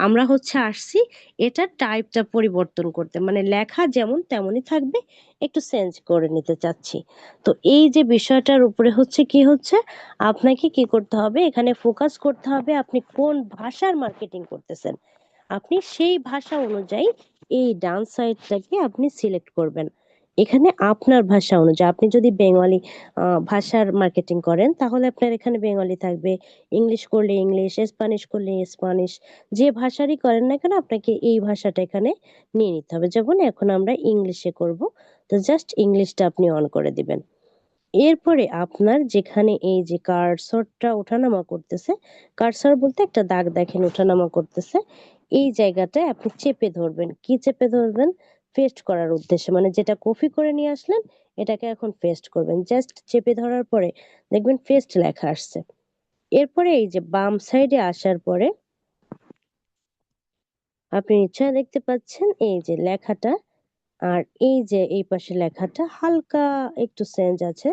আমরা হচ্ছে আসছি এটা টাইপটা পরিবর্তন করতে, মানে লেখা যেমন তেমনই থাকবে, একটু চেঞ্জ করে নিতে চাচ্ছি। তো এই যে বিষয়টার উপরে হচ্ছে কি হচ্ছে, আপনাকে কি করতে হবে, এখানে ফোকাস করতে হবে আপনি কোন ভাষার মার্কেটিং করতেছেন। আপনি সেই ভাষা অনুযায়ী এই ডান সাইডটাকে আপনি সিলেক্ট করবেন। এখানে আপনার ভাষা অনুযায়ী, আপনি যদি বেঙ্গলি ভাষার মার্কেটিং করেন তাহলে আপনার এখানে বেঙ্গলি থাকবে, ইংলিশ করলে ইংলিশ, স্প্যানিশ করলে স্প্যানিশ, যে ভাষারই করেন না কেন আপনাকে এই ভাষাটা এখানে নিয়ে নিতে হবে। যেমন এখন আমরা ইংলিশে করব, তো জাস্ট ইংলিশটা আপনি অন করে দিবেন। এরপরে আপনার যেখানে এই যে কার্সরটা ওঠানামা করতেছে, কার্সর বলতে একটা দাগ দেখেন ওঠানামা করতেছে, এই জায়গাটায় আপনি চেপে ধরবেন। কি চেপে ধরবেন? পেস্ট করার উদ্দেশ্যে, মানে যেটা কপি করে নিয়ে আসলেন এটাকে এখন পেস্ট করবেন। জাস্ট চেপে ধরার পরে দেখবেন পেস্ট লেখা আসছে। এরপরে এই যে বাম সাইডে আসার পরে আপনি নিশ্চয়ই দেখতে পাচ্ছেন এই যে লেখাটা, আর এই যে এই পাশে লেখাটা হালকা একটু চেঞ্জ আছে।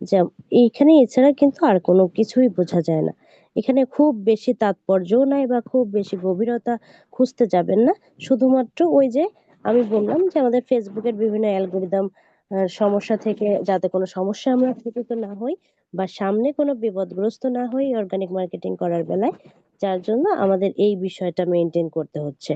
যা এইখানে এছাড়া কিন্তু আর কোনো কিছুই বোঝা যায় না। এখানে খুব বেশি তাৎপর্যও নাই বা খুব বেশি গভীরতা খুঁজতে যাবেন না। শুধুমাত্র ওই যে আমি বললাম যে আমাদের ফেসবুকের বিভিন্ন অ্যালগরিদম সমস্যা থেকে যাতে কোনো সমস্যা আমরা পতিত না হই, বা সামনে কোনো বিপদগ্রস্ত না হই অর্গানিক মার্কেটিং করার বেলায়, যার জন্য আমাদের এই বিষয়টা মেইনটেইন করতে হচ্ছে।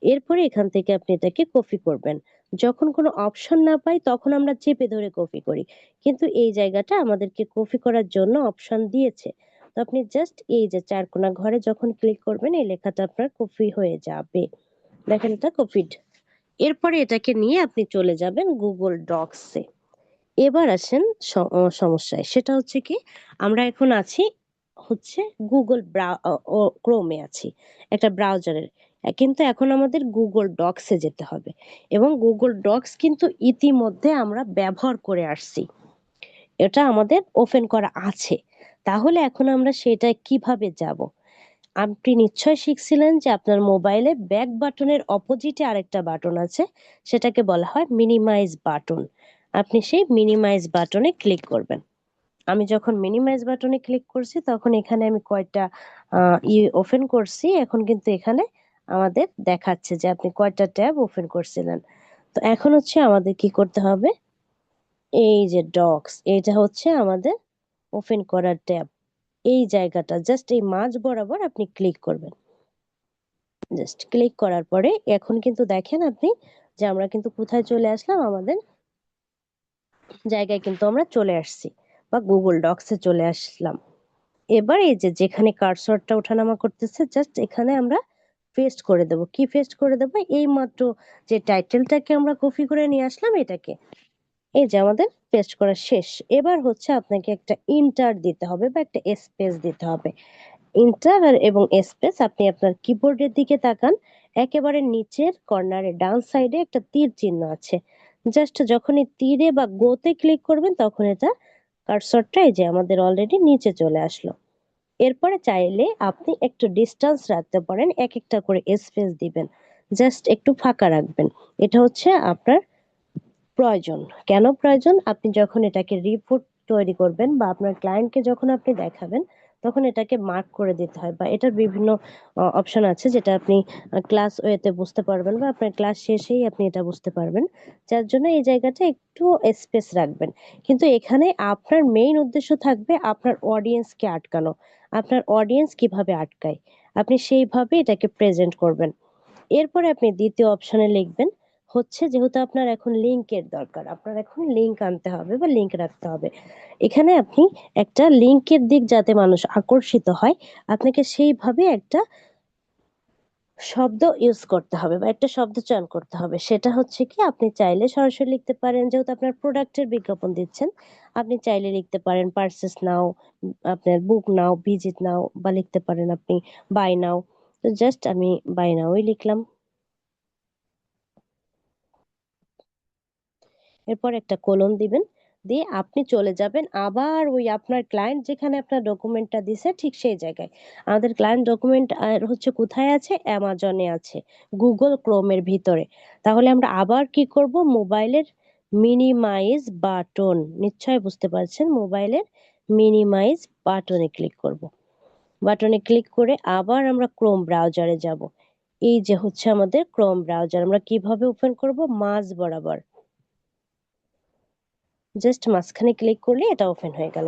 এরপরে এখান থেকে আপনি এটাকে কপি করবেন। যখন কোনো অপশন না পাই তখন আমরা চেপে ধরে কপি করি। কিন্তু এই জায়গাটা আমাদেরকে কপি করার জন্য অপশন দিয়েছে। তো আপনি জাস্ট এই যে চারকোনা ঘরে যখন ক্লিক করবেন এই লেখাটা আপনার কপি হয়ে যাবে। দেখেন এটা কপিড। এরপরে এটাকে নিয়ে আপনি চলে যাবেন গুগল ডক্সে। এবার আসেন সমস্যায়। সেটা হচ্ছে কি, আমরা এখন আছি হচ্ছে গুগল ক্রোমে আছি, একটা ব্রাউজারের। কিন্তু এখন আমাদের গুগল ডক্সে যেতে হবে, এবং গুগল ডক্স কিন্তু ইতিমধ্যে আমরা ব্যবহার করে আসছি, এটা আমাদের ওপেন করা আছে। তাহলে এখন আমরা সেটা কিভাবে যাব? আপনি নিশ্চয় শিখছিলেন যে আপনার মোবাইলে ব্যাক বাটনের অপোজিটে আরেকটা বাটন আছে, সেটাকে বলা হয় মিনিমাইজ বাটন। আপনি সেই মিনিমাইজ বাটনে ক্লিক করবেন। আমি যখন মিনিমাইজ বাটনে ক্লিক করছি তখন এখানে আমি কয়টা ওপেন করছি, এখন কিন্তু এখানে আমাদের দেখাচ্ছে যে আপনি কয়টা ট্যাব ওপেন করছিলেন। তো এখন হচ্ছে আমাদের কি করতে হবে, এই যে ডক্স, এটা হচ্ছে আমাদের ওপেন করার ট্যাব। এই জায়গাটা জাস্ট এই মাঝ বরাবর আপনি ক্লিক করবেন। জাস্ট ক্লিক করার পরে এখন কিন্তু দেখেন আপনি যে আমরা কিন্তু কোথায় চলে আসলাম, আমাদের জায়গায় কিন্তু আমরা চলে আসছি, বা গুগল ডক্সে চলে আসলাম। এবার এই যে যেখানে কার্সরটা ওঠানামা করতেছে জাস্ট এখানে আমরা পেস্ট করে দেব। কি পেস্ট করে দেব? এই মাত্র যে টাইটেলটাকে আমরা কপি করে নিয়ে আসলাম এটাকে, এই যে আমাদের পেস্ট করা শেষ। এবার হচ্ছে আপনাকে একটা ইন্টার দিতে হবে বা একটা স্পেস দিতে হবে। ইন্টার আর এবং স্পেস, আপনি আপনার কিবোর্ডের দিকে তাকান, একেবারে নিচের কর্নারে ডান সাইডে একটা তীর চিহ্ন আছে। জাস্ট যখনই তীরে বা গোতে ক্লিক করবেন তখন এটা কার্সরটা এই যে আমাদের অলরেডি নিচে চলে আসলো। এরপরে চাইলে আপনি একটু ডিস্টেন্স রাখতে পারেন, এক একটা করে স্পেস দিবেন, জাস্ট একটু ফাঁকা রাখবেন। এটা হচ্ছে আপনার প্রয়োজন। কেন প্রয়োজন? আপনি যখন এটাকে রিপোর্ট তৈরি করবেন বা আপনার ক্লায়েন্টকে যখন আপনি দেখাবেন তখন এটাকে মার্ক করে দিতে হয়, বা এটার বিভিন্ন অপশন আছে যেটা আপনি ক্লাস ওয়েতে বুঝতে পারবেন বা আপনার ক্লাস শেষেই আপনি এটা বুঝতে পারবেন। যার জন্য এই জায়গাটা একটু স্পেস রাখবেন। কিন্তু এখানে আপনার মেইন উদ্দেশ্য থাকবে আপনার অডিয়েন্সকে আটকানো। আপনার অডিয়েন্স কিভাবে আটকায় আপনি সেইভাবে এটাকে প্রেজেন্ট করবেন। এরপরে আপনি দ্বিতীয় অপশনে লিখবেন হচ্ছে, যেহেতু আপনার এখন লিংকের দরকার, আপনার এখন লিংক আনতে হবে বা লিংক রাখতে হবে। এখানে আপনি একটা লিংকের দিক যাতে মানুষ আকর্ষিত হয়, আপনাকে সেইভাবে একটা শব্দ ইউজ করতে হবে বা একটা শব্দ চয়ন করতে হবে। সেটা হচ্ছে কি, আপনি চাইলে সরাসরি লিখতে পারেন, যেহেতু আপনার প্রোডাক্টের বিজ্ঞাপন দিচ্ছেন আপনি চাইলে লিখতে পারেন পারচেস নাও, আপনার বুক নাও, ভিজিট নাও, বা লিখতে পারেন আপনি বাই নাও। তো জাস্ট আমি বাই নাওই লিখলাম। এরপর একটা কোলন দিবেন, দিয়ে আপনি চলে যাবেন আবার ওই আপনার ক্লায়েন্ট যেখানে আপনার ডকুমেন্টটা দিছে ঠিক সেই জায়গায়। আমাদের ক্লায়েন্ট ডকুমেন্ট হচ্ছে কোথায় আছে? অ্যামাজনে আছে, গুগল ক্রোমের ভিতরে। তাহলে আমরা আবার কি করব? মোবাইলের মিনিমাইজ বাটন, নিশ্চয় বুঝতে পারছেন, মোবাইলের মিনিমাইজ বাটনে ক্লিক করব। বাটনে ক্লিক করে আবার আমরা ক্রোম ব্রাউজারে যাব। এই যে হচ্ছে আমাদের ক্রোম ব্রাউজার, আমরা কিভাবে ওপেন করব? মাঝ বরাবর জাস্ট মাঝখানে ক্লিক করলে এটা ওপেন হয়ে গেল।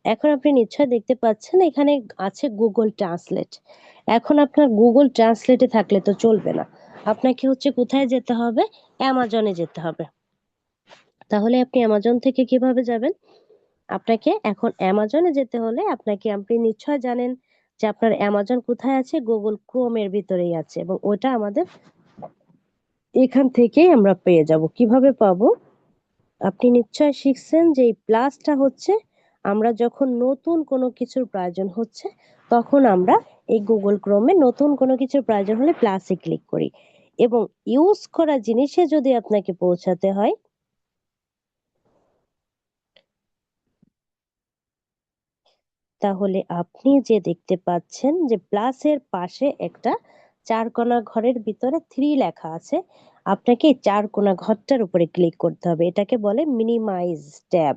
এখন আপনি নিশ্চয় দেখতে পাচ্ছেন এখানে আছে গুগল ট্রান্সলেট। এখন আপনার গুগল ট্রান্সলেটে থাকলে তো চলবে না, আপনাকে হচ্ছে কোথায় যেতে হবে? অ্যামাজনে যেতে হবে। তাহলে আপনি অ্যামাজন থেকে কিভাবে যাবেন? আপনাকে এখন অ্যামাজনে যেতে হলে আপনাকে, আপনি নিশ্চয় জানেন যে আপনার অ্যামাজন কোথায় আছে? গুগল ক্রোমের ভিতরেই আছে, এবং ওটা আমাদের এখান থেকেই আমরা পেয়ে যাব। কিভাবে পাবো? আপনি নিশ্চয় শিখছেন যে এই প্লাসটা হচ্ছে আমরা যখন নতুন কোনো কিছুর প্রয়োজন হচ্ছে তখন আমরা এই গুগল ক্রোমে নতুন কোনো কিছুর প্রয়োজন হলে প্লাসে ক্লিক করি, এবং ইউজ করা জিনিসে যদি আপনাকে পৌঁছাতে হয় তাহলে আপনি যে দেখতে পাচ্ছেন যে প্লাসের পাশে একটা চারকোনা ঘরের ভিতরে থ্রি লেখা আছে, আপনাকে এই চারকোনা ঘরটার উপরে ক্লিক করতে হবে। এটাকে বলে মিনিমাইজ ট্যাব।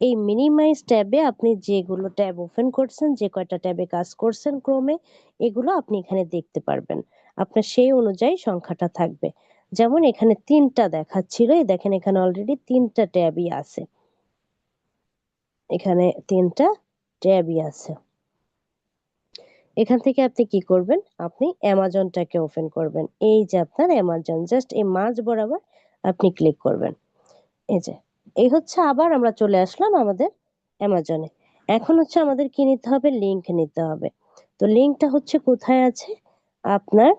এই মিনিমাইজ ট্যাবে আপনি যেগুলো ট্যাব ওপেন করছেন, যে কয়টা ট্যাবে কাজ করছেন ক্রমে, এগুলো আপনি এখানে দেখতে পারবেন। আপনার সেই অনুযায়ী সংখ্যাটা থাকবে। যেমন এখানে তিনটা দেখাচ্ছিল, এই দেখেন এখানে অলরেডি তিনটা ট্যাবই আছে, এখানে তিনটা ট্যাবই আছে। এখান থেকে আপনি কি করবেন? আপনি অ্যামাজনটাকে ওপেন করবেন। এই যে আপনার অ্যামাজন, জাস্ট এই মাঝ বরাবর আপনি ক্লিক করবেন। এই যে, এই হচ্ছে আবার আমরা চলে আসলাম আমাদের অ্যামাজনে। এখন হচ্ছে আমাদের কি নিতে হবে? লিংক নিতে হবে। তো লিংকটা হচ্ছে কোথায় আছে? আপনার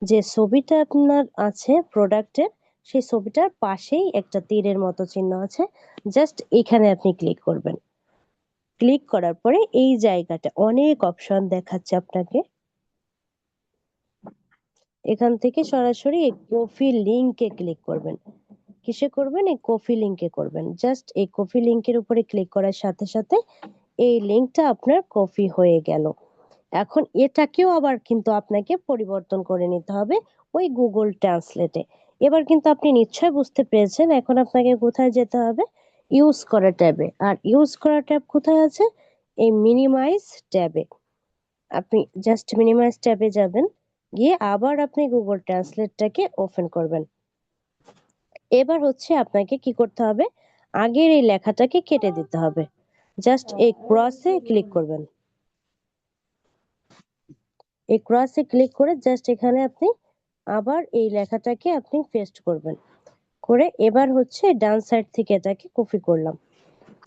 যে ছবিটা আপনার আছে প্রোডাক্টের, সেই ছবিটার পাশেই একটা তীরের মতো চিহ্ন আছে, জাস্ট এখানে আপনি ক্লিক করবেন। ক্লিক করার পরে এই জায়গাটা অনেক অপশন দেখাচ্ছে আপনাকে, এখান থেকে সরাসরি এই কপি লিংকে ক্লিক করবেন। কিসে করবেন? এই কপি লিংকে করবেন। জাস্ট এই কপি লিংকের উপরে ক্লিক করার সাথে সাথে এই লিংকটা আপনার কপি হয়ে গেল। এখন এটাকেও আবার কিন্তু আপনাকে পরিবর্তন করে নিতে হবে ওই গুগল ট্রান্সলেটে। এবার কিন্তু আপনি নিশ্চয়ই বুঝতে পেরেছেন এখন আপনাকে কোথায় যেতে হবে? ইউজ করা ট্যাবে। আর ইউজ করা ট্যাব কোথায় আছে? এই মিনিমাইজ ট্যাবে। আপনি জাস্ট মিনিমাইজ ট্যাবে যাবেন, গিয়ে আবার আপনি গুগল ট্রান্সলেটটাকে ওপেন করবেন। এবার হচ্ছে আপনাকে কি করতে হবে? আগের এই লেখাটাকে কেটে দিতে হবে। জাস্ট এই ক্রসে ক্লিক করবেন। এই ক্রসে ক্লিক করে জাস্ট এখানে আপনি আবার এই লেখাটাকে আপনি পেস্ট করবেন। করে এবার হচ্ছে ডান সাইড থেকে এটাকে কপি করলাম।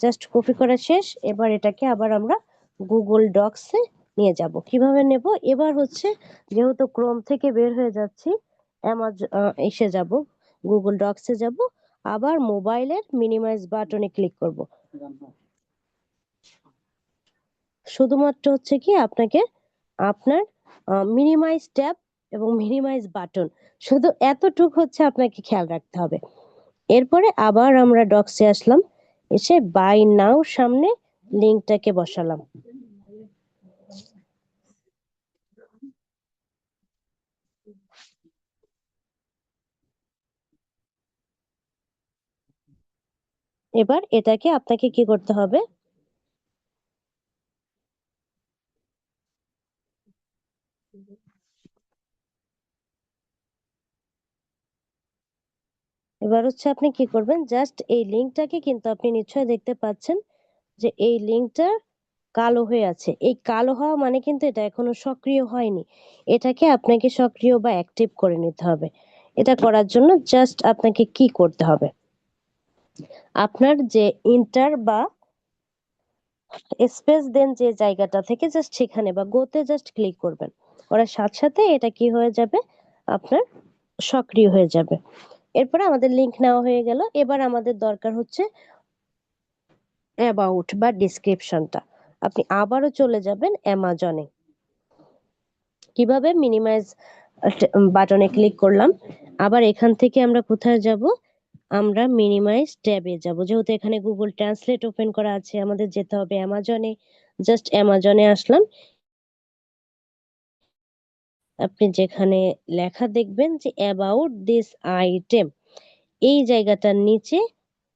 জাস্ট কপি করা শেষ। এবার এটাকে আবার আমরা গুগল ডক্সে নিয়ে যাব। কিভাবে নেব? এবার হচ্ছে যেহেতু ক্রোম থেকে বের হয়ে যাচ্ছি, এসে যাব, গুগল ডক্সে যাব, আবার মোবাইলের মিনিমাইজ বাটনে ক্লিক করব। শুধুমাত্র হচ্ছে কি আপনাকে আপনার মিনিমাইজ ট্যাব এবং মিনিমাইজ বাটন শুধু এতটুক হচ্ছে আপনাকে খেয়াল রাখতে হবে। এরপরে আবার আমরা ডক্সে আসলাম, এসে বাই নাও সামনে লিংকটাকে বসালাম। এবার এটাকে আপনাকে কি করতে হবে? এবার হচ্ছে আপনি কি করবেন? জাস্ট এই লিংকটাকে কিন্তু আপনি নিশ্চয়ই দেখতে পাচ্ছেন যে এই লিংকটা কালো হয়ে আছে। এই কালো হওয়া মানে কিন্তু এটা এখনো সক্রিয় হয়নি। এটাকে আপনাকে সক্রিয় বা অ্যাক্টিভ করে নিতে হবে। এটা করার জন্য জাস্ট আপনাকে কি করতে হবে? আপনার যে ইন্টার বা স্পেস দেন যে জায়গাটা থেকে জাস্ট সেখানে বা গোতে জাস্ট ক্লিক করবেন। করার সাথে সাথে এটা কি হয়ে যাবে? আপনার সক্রিয় হয়ে যাবে। এরপরে আমাদের লিংক নেওয়া হয়ে গেল। এবার আমাদের দরকার হচ্ছে অ্যাবাউট বা ডিসক্রিপশনটা। আপনি আবারও চলে যাবেন অ্যামাজনে। কিভাবে? মিনিমাইজ বাটনে ক্লিক করলাম। আবার এখান থেকে আমরা কোথায় যাব? আমরা মিনিমাইজ ট্যাবে যাব। যেহেতু এখানে গুগল ট্রান্সলেট ওপেন করা আছে, আমাদের যেতে হবে অ্যামাজনে। জাস্ট অ্যামাজনে আসলাম। আপনি যেখানে লেখা দেখবেন যে অ্যাবাউট দিস আইটেম, এই জায়গাটার নিচে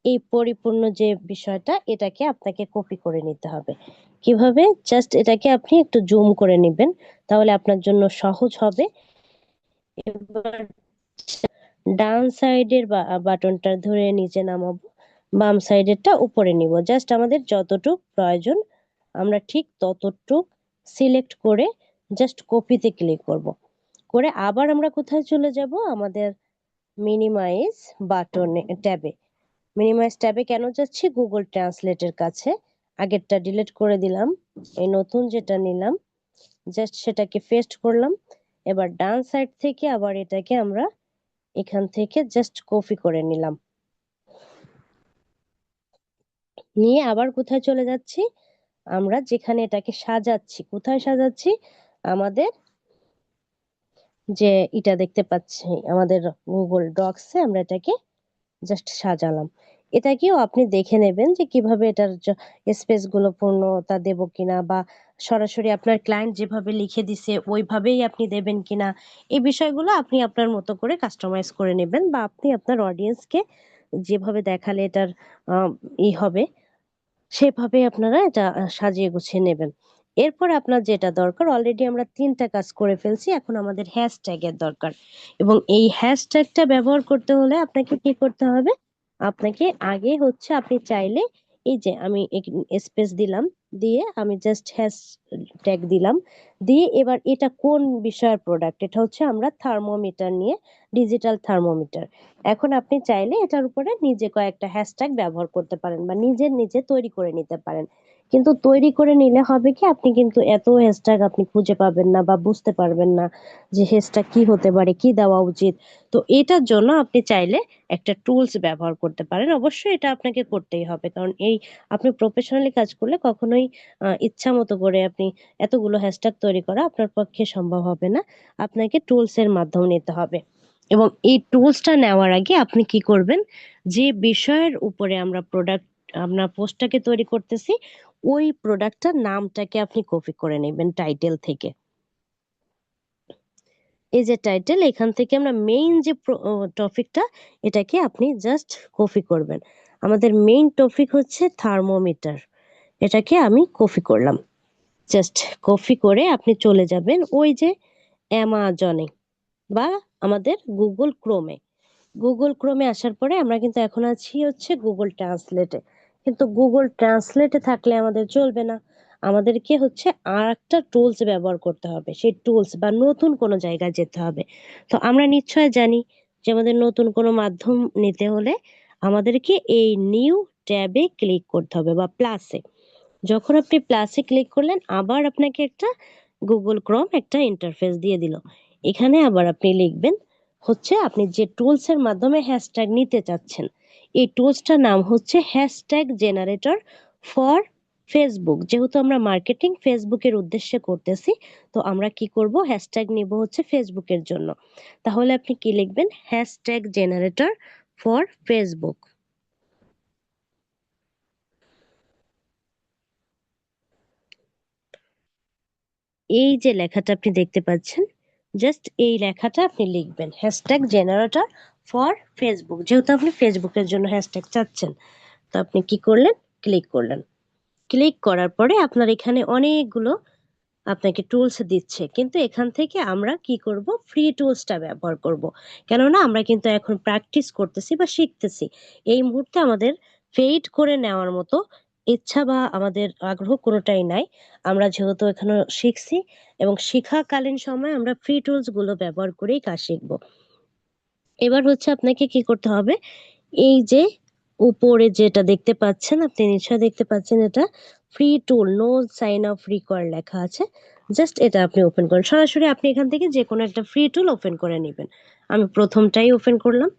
এই পরিপূর্ণ যে বিষয়টা, এটাকে আপনাকে কপি করে নিতে হবে। কিভাবে? জাস্ট এটাকে আপনি একটু জুম করে নেবেন, তাহলে আপনার জন্য সহজ হবে। এবার ডান সাইডের বাটনটা ধরে নিচে নামাবো, বাম সাইডেরটা উপরে নিব। জাস্ট আমাদের যতটুক প্রয়োজন আমরা ঠিক ততটুক সিলেক্ট করে জাস্ট কপিতে ক্লিক করব। করে আবার আমরা কোথায় চলে যাব? আমাদের মিনিমাইজ বাটনে ট্যাবে। মিনিমাইজ ট্যাবে কেন যাচ্ছি? গুগল ট্রান্সলেটের কাছে। আগেরটা ডিলিট করে দিলাম, এই নতুন যেটা নিলাম জাস্ট সেটাকে পেস্ট করলাম। এবার ডান সাইড থেকে আবার এটাকে আমরা এখান থেকে জাস্ট কপি করে নিলাম। নিয়ে আবার কোথায় চলে যাচ্ছি? আমরা যেখানে এটাকে সাজাচ্ছি। কোথায় সাজাচ্ছি? আমাদের যে এটা দেখতে পাচ্ছি আমাদের গুগল ডক্সে আমরা এটাকে জাস্ট সাজালাম। এটাকেও আপনি দেখে নেবেন যে কিভাবে এটার স্পেস গুলো পূর্ণতা দেব কিনা, বা সরাসরি আপনার ক্লায়েন্ট যেভাবে লিখে দিছে ওইভাবেই আপনি দেবেন কিনা। এই বিষয়গুলো আপনি আপনার মতো করে কাস্টমাইজ করে নেবেন, বা আপনি আপনার অডিয়েন্সকে যেভাবে দেখালে এটার আহ, হবে সেভাবে আপনারা এটা সাজিয়ে গুছিয়ে নেবেন। এরপর আপনার যেটা দরকার, অলরেডি আমরা তিনটা কাজ করে ফেলছি, এখন আমাদের হ্যাশট্যাগ এর দরকার। এবং এই হ্যাশট্যাগটা ব্যবহার করতে হলে আপনাকে কি করতে হবে? আপনাকে আগে হচ্ছে আপনি চাইলে এই যে আমি স্পেস দিলাম, দিয়ে আমি জাস্ট হ্যাশট্যাগ দিলাম, দিয়ে এবার এটা কোন বিষয়ের প্রোডাক্ট, এটা হচ্ছে আমরা থার্মোমিটার নিয়ে, ডিজিটাল থার্মোমিটার। এখন আপনি চাইলে এটার উপরে নিজে কয়েকটা হ্যাশট্যাগ ব্যবহার করতে পারেন বা নিজে তৈরি করে নিতে পারেন। কিন্তু তৈরি করে নিলে হবে কি, আপনি কিন্তু এত হ্যাশট্যাগ আপনি খুঁজে পাবেন না বা বুঝতে পারবেন না যে হ্যাশট্যাগ কি হতে পারে, কি দেওয়া উচিত। তো এটার জন্য আপনি চাইলে একটা টুলস ব্যবহার করতে পারেন। অবশ্যই এটা আপনাকে করতেই হবে, কারণ এই আপনি প্রফেশনালি কাজ করলে কখনোই ইচ্ছা মতো করে আপনি এতগুলো হ্যাশট্যাগ তৈরি করা আপনার পক্ষে সম্ভব হবে না। আপনাকে টুলস এর মাধ্যম নিতে হবে। এবং এই টুলসটা নেওয়ার আগে আপনি কি করবেন, যে বিষয়ের উপরে আমরা আমরা পোস্টটাকে তৈরি করতেছি, ওই প্রোডাক্টটার নামটাকে আপনি কপি করে নেবেন টাইটেল থেকে। এই যে টাইটেল, এখান থেকে আমরা মেইন যে টপিকটা, এটাকে আপনি জাস্ট কপি করবেন। আমাদের মেইন টপিক হচ্ছে থার্মোমিটার, এটাকে আমি কপি করলাম। জাস্ট কপি করে আপনি চলে যাবেন ওই যে অ্যামাজনে বা আমাদের গুগল ক্রোমে আসার পরে আমরা কিন্তু এখন আছি হচ্ছে গুগল ট্রান্সলেটে। কিন্তু গুগল ট্রান্সলেটে থাকলে আমাদের চলবে না, আমাদেরকে হচ্ছে আর একটা টুলস ব্যবহার করতে হবে। সেই টুলস বা নতুন কোনো জায়গায় যেতে হবে। তো আমরা নিশ্চয় জানি যে আমাদের নতুন কোনো মাধ্যম নিতে হলে আমাদেরকে এই নিউ ট্যাবে ক্লিক করতে হবে বা প্লাসে। যখন আপনি প্লাসে ক্লিক করলেন, আবার আপনাকে একটা গুগল ক্রোম একটা ইন্টারফেস দিয়ে দিল। এখানে আবার আপনি লিখবেন হচ্ছে আপনি যে টুলস এর মাধ্যমে হ্যাশট্যাগ নিতে চাচ্ছেন, এই টুলসটার নাম হচ্ছে হ্যাশট্যাগ জেনারেটর ফর ফেসবুক। যেহেতু আমরা মার্কেটিং ফেসবুকের উদ্দেশ্যে করতেছি, তো আমরা কি করব, হ্যাশট্যাগ নিব হচ্ছে ফেসবুকের জন্য। তাহলে আপনি কি লিখবেন, হ্যাশট্যাগ জেনারেটর ফর ফেসবুক। এই যে লেখাটা আপনি দেখতে পাচ্ছেন, জাস্ট এই লেখাটা আপনি লিখবেন, হ্যাশট্যাগ জেনারেটর ফর ফেসবুক। যেহেতু আপনি ফেসবুকের জন্য হ্যাশট্যাগ চাচ্ছেন, তো আপনি কি করলেন, ক্লিক করলেন। ক্লিক করার পরে আপনার এখানে অনেকগুলো আপনাকে টুলস দিচ্ছে, কিন্তু এখান থেকে আমরা কি করব, ফ্রি টুলসটা ব্যবহার করব। কেননা আমরা কিন্তু এখন প্র্যাকটিস করতেছি বা শিখতেছি, এই মুহূর্তে আমাদের পেইড করে নেওয়ার মতো ইচ্ছা বা আমাদের আগ্রহ কোনোটাই নাই। আমরা যেহেতু এখানে শিখছি, এবং শিখাকালীন সময় আমরা ফ্রি টুলস গুলো ব্যবহার করেই কাজ শিখবো। এবার হচ্ছে আপনাকে কি করতে হবে, এই যে উপরে যেটা দেখতে পাচ্ছেন, আপনি নিশ্চয় দেখতে পাচ্ছেন, এটা free tool no sign off require লেখা আছে। জাস্ট এটা আপনি ওপেন করেন, সরাসরি আপনি এখান থেকে যে কোনো একটা ফ্রি টুল ওপেন করে নেবেন। আমি প্রথমটাই ওপেন করলাম।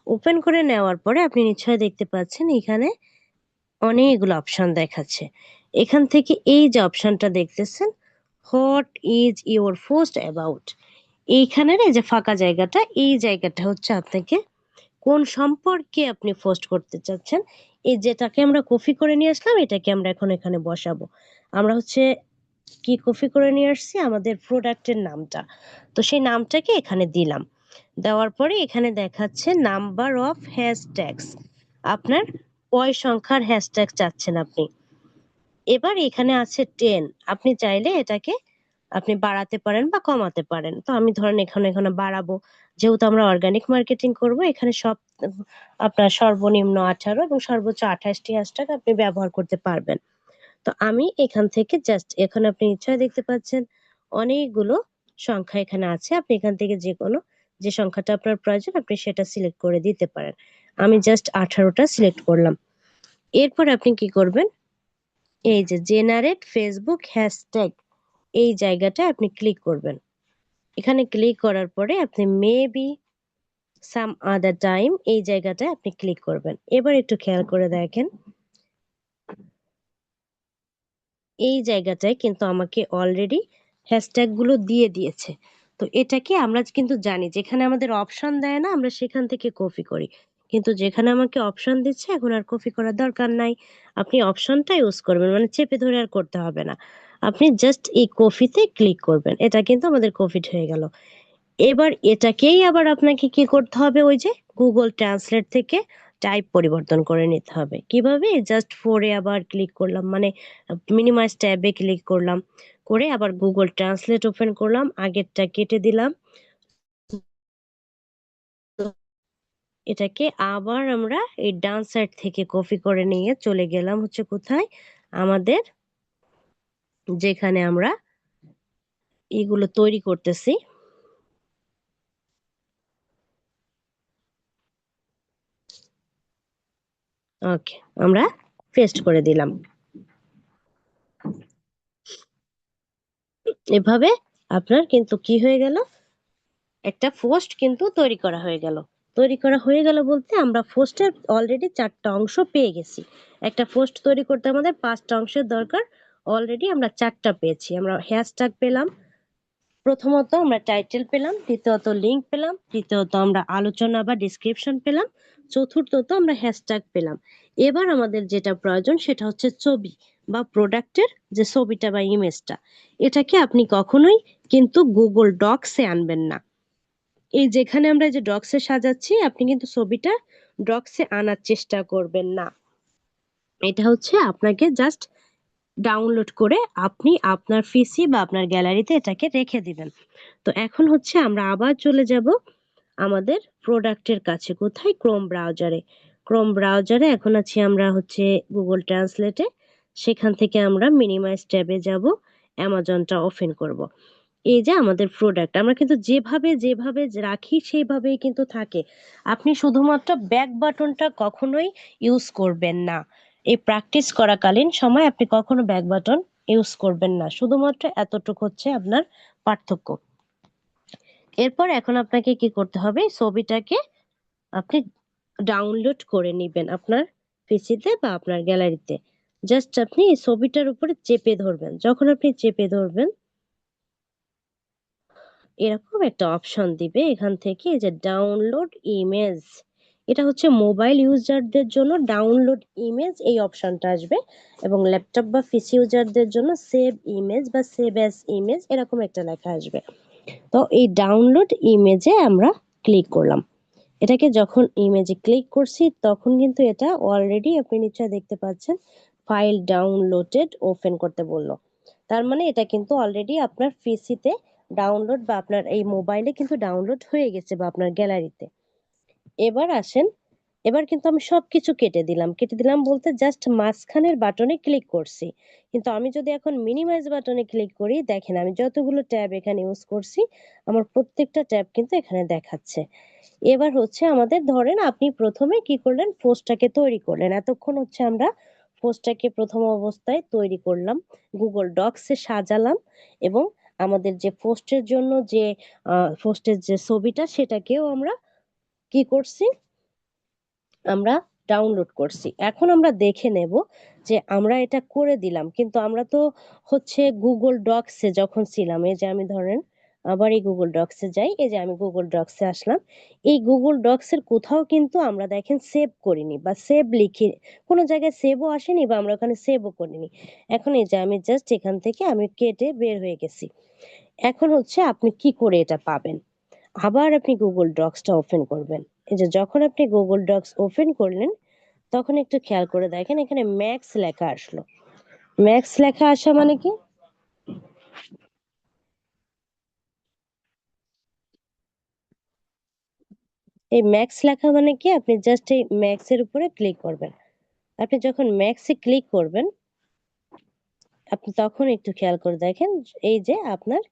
ওপেন করে নেওয়ার পরে আপনি নিশ্চয় দেখতে পাচ্ছেন এখানে অনেকগুলো অপশন দেখাচ্ছে। এখান থেকে এই যে অপশনটা দেখতেছেন, what is your post about, এইখানের এই যে ফাঁকা জায়গাটা, এই জায়গাটা হচ্ছে আপনাকে কোন সম্পর্কে আপনি পোস্ট করতে চাচ্ছেন। এই যেটাকে আমরা কপি করে নিয়ে আসলাম, এটাকে আমরা এখন এখানে বসাবো। আমরা হচ্ছে কি কপি করে নিয়ে আসছি, আমাদের প্রোডাক্টের নামটা। তো সেই নামটাকে এখানে দিলাম। দেওয়ার পরে এখানে দেখাচ্ছে নাম্বার অফ হ্যাশট্যাগস, আপনার কয় সংখ্যার হ্যাশট্যাগ চাচ্ছেন আপনি। এবার এখানে আছে 10, আপনি চাইলে এটাকে আপনি বাড়াতে পারেন বা কমাতে পারেন। তো আমি ধরেন এখানে এখানে বাড়াবো, যেহেতু আমরা অর্গানিক মার্কেটিং করব, এখানে সব আপনার সর্বনিম্ন 18 এবং সর্বোচ্চ 28টি হ্যাশট্যাগ আপনি ব্যবহার করতে পারবেন। তো আমি এখান থেকে জাস্ট, এখন আপনি নিশ্চয়ই দেখতে পাচ্ছেন অনেকগুলো সংখ্যা এখানে আছে, আপনি এখান থেকে যে কোনো যে সংখ্যাটা আপনার প্রয়োজন আপনি সেটা সিলেক্ট করে দিতে পারেন। আমি জাস্ট 18টা সিলেক্ট করলাম। এরপর আপনি কি করবেন, এই যে জেনারেট ফেসবুক হ্যাশট্যাগ, এই জায়গাটায় আপনি ক্লিক করবেন। এখানে ক্লিক করার পরে আপনি মেবি সাম আদার টাইম, এই জায়গাটায় আপনি ক্লিক করবেন। এবার একটু খেয়াল করে দেখেন, এই জায়গাটায় কিন্তু আমাকে অলরেডি হ্যাশট্যাগ গুলো দিয়ে দিয়েছে। তো এটাকে আমরা কিন্তু জানি, যেখানে আমাদের অপশন দেয় না আমরা সেখান থেকে কপি করি, কিন্তু যেখানে আমাকে অপশন দিচ্ছে এখন আর কপি করার দরকার নাই। আপনি অপশনটা ইউজ করবেন, মানে চেপে ধরে আর করতে হবে না। আপনি জাস্ট এই কপিতে ক্লিক করবেন, এটা কিন্তু আমাদের কপিড হয়ে গেল। এবার এটাকেই আবার আপনাকে কি করতে হবে, ওই যে গুগল ট্রান্সলেট থেকে টাইপ পরিবর্তন করে নিতে হবে। কিভাবে, জাস্ট ফোরে আবার ক্লিক করলাম, মানে মিনিমাইজ ট্যাবে ক্লিক করলাম, করে আবার গুগল ট্রান্সলেট ওপেন করলাম, আগেরটা কেটে দিলাম। এটাকে আবার আমরা এই ডান সাইড থেকে কপি করে নিয়ে চলে গেলাম হচ্ছে কোথায়, আমাদের যেখানে আমরা এগুলো তৈরি করতেছি। ওকে, আমরা পেস্ট করে দিলাম। এভাবে আপনার কিন্তু কি হয়ে গেল, একটা পোস্ট কিন্তু তৈরি করা হয়ে গেল। তৈরি করা হয়ে গেল বলতে আমরা পোস্টের অলরেডি 4টা অংশ পেয়ে গেছি। একটা পোস্ট তৈরি করতে আমাদের 5টা অংশের দরকার, অলরেডি আমরা 4টা পেয়েছি। আমরা হ্যাশট্যাগ পেলাম, প্রথমত আমরা টাইটেল পেলাম, দ্বিতীয়ত লিংক পেলাম, তৃতীয়ত আমরা আলোচনা বা ডিসক্রিপশন পেলাম, চতুর্থত আমরা হ্যাশট্যাগ পেলাম। এবার আমাদের যেটা প্রয়োজন সেটা হচ্ছে ছবি বা প্রোডাক্টের যে ছবিটা বা ইমেজটা। এটাকে আপনি কখনোই কিন্তু গুগল ডক্সে আনবেন না। এই যেখানে আমরা যে ডক্সে সাজাচ্ছি, আপনি কিন্তু ছবিটা ডক্সে আনার চেষ্টা করবেন না। এটা হচ্ছে আপনাকে জাস্ট ডাউনলোড করে আপনি আপনার পিসি বা আপনার গ্যালারিতে এটাকে রেখে দিবেন। তো এখন হচ্ছে আমরা আবার চলে যাব আমাদের প্রোডাক্টের কাছে। কোথায়? ক্রোম ব্রাউজারে। ক্রোম ব্রাউজারে এখন আছি আমরা হচ্ছে গুগল ট্রান্সলেটে। সেখান থেকে আমরা মিনিমাইজ ট্যাবে যাব, অ্যামাজনটা ওপেন করব। এই যে আমাদের প্রোডাক্ট, আমরা কিন্তু যেভাবে যেভাবে রাখি সেইভাবেই কিন্তু থাকে। আপনি শুধুমাত্র ব্যাক বাটনটা কখনোই ইউজ করবেন না। এই প্র্যাকটিস করাকালীন সময় আপনি কখনো ব্যাক বাটন ইউজ করবেন না। শুধুমাত্র এতটুকু হচ্ছে আপনার পার্থক্য। এরপর এখন আপনাকে কি করতে হবে, ছবিটাকে আপনি ডাউনলোড করে নেবেন আপনার পিসিতে বা আপনার গ্যালারিতে। জাস্ট আপনি এই ছবিটার উপরে চেপে ধরবেন। যখন আপনি চেপে ধরবেন, এরকম একটা অপশন দিবে এখান থেকে, এই যে ডাউনলোড ইমেজ। এটা হচ্ছে মোবাইল ইউজারদের জন্য ডাউনলোড ইমেজ এই অপশনটা আসবে, এবং ল্যাপটপ বা পিসি ইউজারদের জন্য সেভ ইমেজ বা সেভ অ্যাজ ইমেজ এরকম একটা লেখা আসবে। তো এই ডাউনলোড ইমেজে আমরা ক্লিক করলাম। এটাকে যখন ইমেজে ক্লিক করছি তখন কিন্তু এটা অলরেডি আপনি নিশ্চয়ই দেখতে পাচ্ছেন ফাইল ডাউনলোডেড ওপেন করতে বললো। তার মানে এটা কিন্তু অলরেডি আপনার পিসিতে ডাউনলোড বা আপনার এই মোবাইলে কিন্তু ডাউনলোড হয়ে গেছে বা আপনার গ্যালারিতে। এবার আসেন, এবার কিন্তু আমি সবকিছু কেটে দিলাম। কেটে দিলাম বলতে জাস্ট মাঝখানের বাটনে ক্লিক করছি। কিন্তু আমি যদি এখন মিনিমাইজ বাটনে ক্লিক করি, দেখেন আমি যতগুলো ট্যাব এখানে ইউজ করছি আমার প্রত্যেকটা ট্যাব কিন্তু এখানে দেখাচ্ছে। এবার হচ্ছে আমাদের, ধরেন আপনি প্রথমে কি করলেন, পোস্টটাকে তৈরি করলেন। এতক্ষণ হচ্ছে আমরা পোস্টটাকে প্রথম অবস্থায় তৈরি করলাম, গুগল ডক্সে সাজালাম, এবং আমাদের যে পোস্টের জন্য যে পোস্টের যে ছবিটা সেটাকেও আমরা কি করছি, আমরা ডাউনলোড করছি। এখন আমরা দেখে নেব যে আমরা এটা করে দিলাম, কিন্তু আমরা তো হচ্ছে গুগল ডক্সে যখন ছিলাম, এই যে আমি ধরেন আবার এই গুগল ডক্সে যাই, এই যে আমি গুগল ডক্সে আসলাম। এই গুগল ডক্সের কোথাও কিন্তু আমরা দেখেন সেভ করিনি বা সেভ লিখি, কোনো জায়গায় সেভও আসেনি বা আমরা ওখানে সেভও করিনি। এখন এই যে আমি জাস্ট এখান থেকে আমি কেটে বের হয়ে গেছি। এখন হচ্ছে আপনি কি করে এটা পাবেন, আবার আপনি গুগল ডক্সটা ওপেন করবেন। এই যে যখন আপনি গুগল ডক্স ওপেন করলেন তখন একটু খেয়াল করে দেখেন এখানে ম্যাক্স লেখা আসলো। ম্যাক্স লেখা আসা মানে কি, এই ম্যাক্স লেখা মানে কি, আপনি জাস্ট এই ম্যাক্স এর উপরে ক্লিক করবেন। আপনি যখন ম্যাক্সে ক্লিক করবেন, আপনি তখন একটু খেয়াল করে দেখেন এই যে আপনার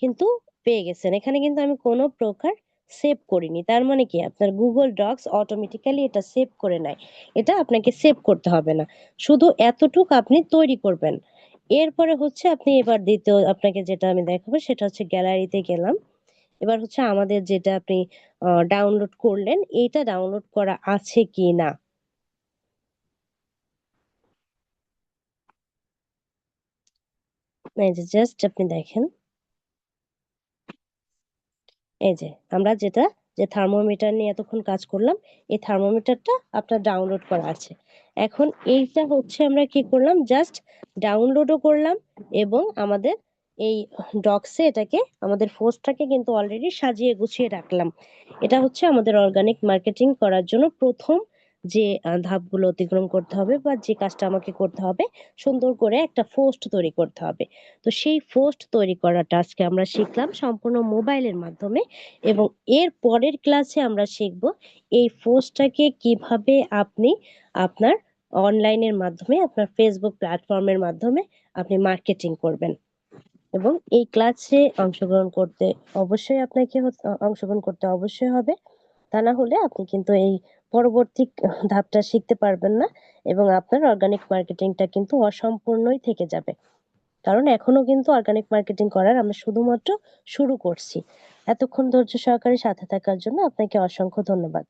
কিন্তু পেয়ে গেছেন। এখানে কিন্তু আমি কোনো প্রকার সেভ করিনি। তার মানে কি আপনার গুগল ডক্স অটোমেটিক্যালি এটা সেভ করে নেয়। এটা আপনাকে সেভ করতে হবে না। শুধু এতটুক আপনি তৈরি করবেন। এরপরে হচ্ছে আপনি এবার দ্বিতীয় আপনাকে যেটা আমি দেখাবো সেটা হচ্ছে গ্যালারিতে গেলাম। এবার হচ্ছে আমাদের যেটা আপনি ডাউনলোড করলেন এইটা ডাউনলোড করা আছে কি না। এই যে জাস্ট আপনি দেখেন, এই যে আমরা যেটা যে থার্মোমিটার নিয়ে এতক্ষণ কাজ করলাম, এই থার্মোমিটারটা আপনার ডাউনলোড করা আছে। এখন এইটা হচ্ছে আমরা কি করলাম, জাস্ট ডাউনলোডও করলাম, এবং আমাদের এই ডক্সে এটাকে আমাদের পোস্টটাকে কিন্তু অলরেডি সাজিয়ে গুছিয়ে রাখলাম। এটা হচ্ছে আমাদের অর্গানিক মার্কেটিং করার জন্য প্রথম যে ধাপগুলো অতিক্রম করতে হবে বা যে কাজটা আমাকে করতে হবে, সুন্দর করে একটা পোস্ট তৈরি করতে হবে। তো সেই পোস্ট তৈরি করাটা আজকে আমরা শিখলাম সম্পূর্ণ মোবাইলের মাধ্যমে, এবং এর পরের ক্লাসে আমরা শিখব এই পোস্টটাকে কিভাবে আপনি আপনার অনলাইনের মাধ্যমে আপনার ফেসবুক প্ল্যাটফর্মের মাধ্যমে আপনি মার্কেটিং করবেন। এবং এই ক্লাসে অংশগ্রহণ করতে অবশ্যই আপনাকে অংশগ্রহণ করতে অবশ্যই হবে। তা না হলে আপনি কিন্তু এই পরবর্তী ধাপটা শিখতে পারবেন না, এবং আপনার অর্গানিক মার্কেটিংটা কিন্তু অসম্পূর্ণই থেকে যাবে। কারণ এখনো কিন্তু অর্গানিক মার্কেটিং করার আমরা শুধুমাত্র শুরু করছি। এতক্ষণ ধৈর্য সহকারে সাথে থাকার জন্য আপনাকে অসংখ্য ধন্যবাদ।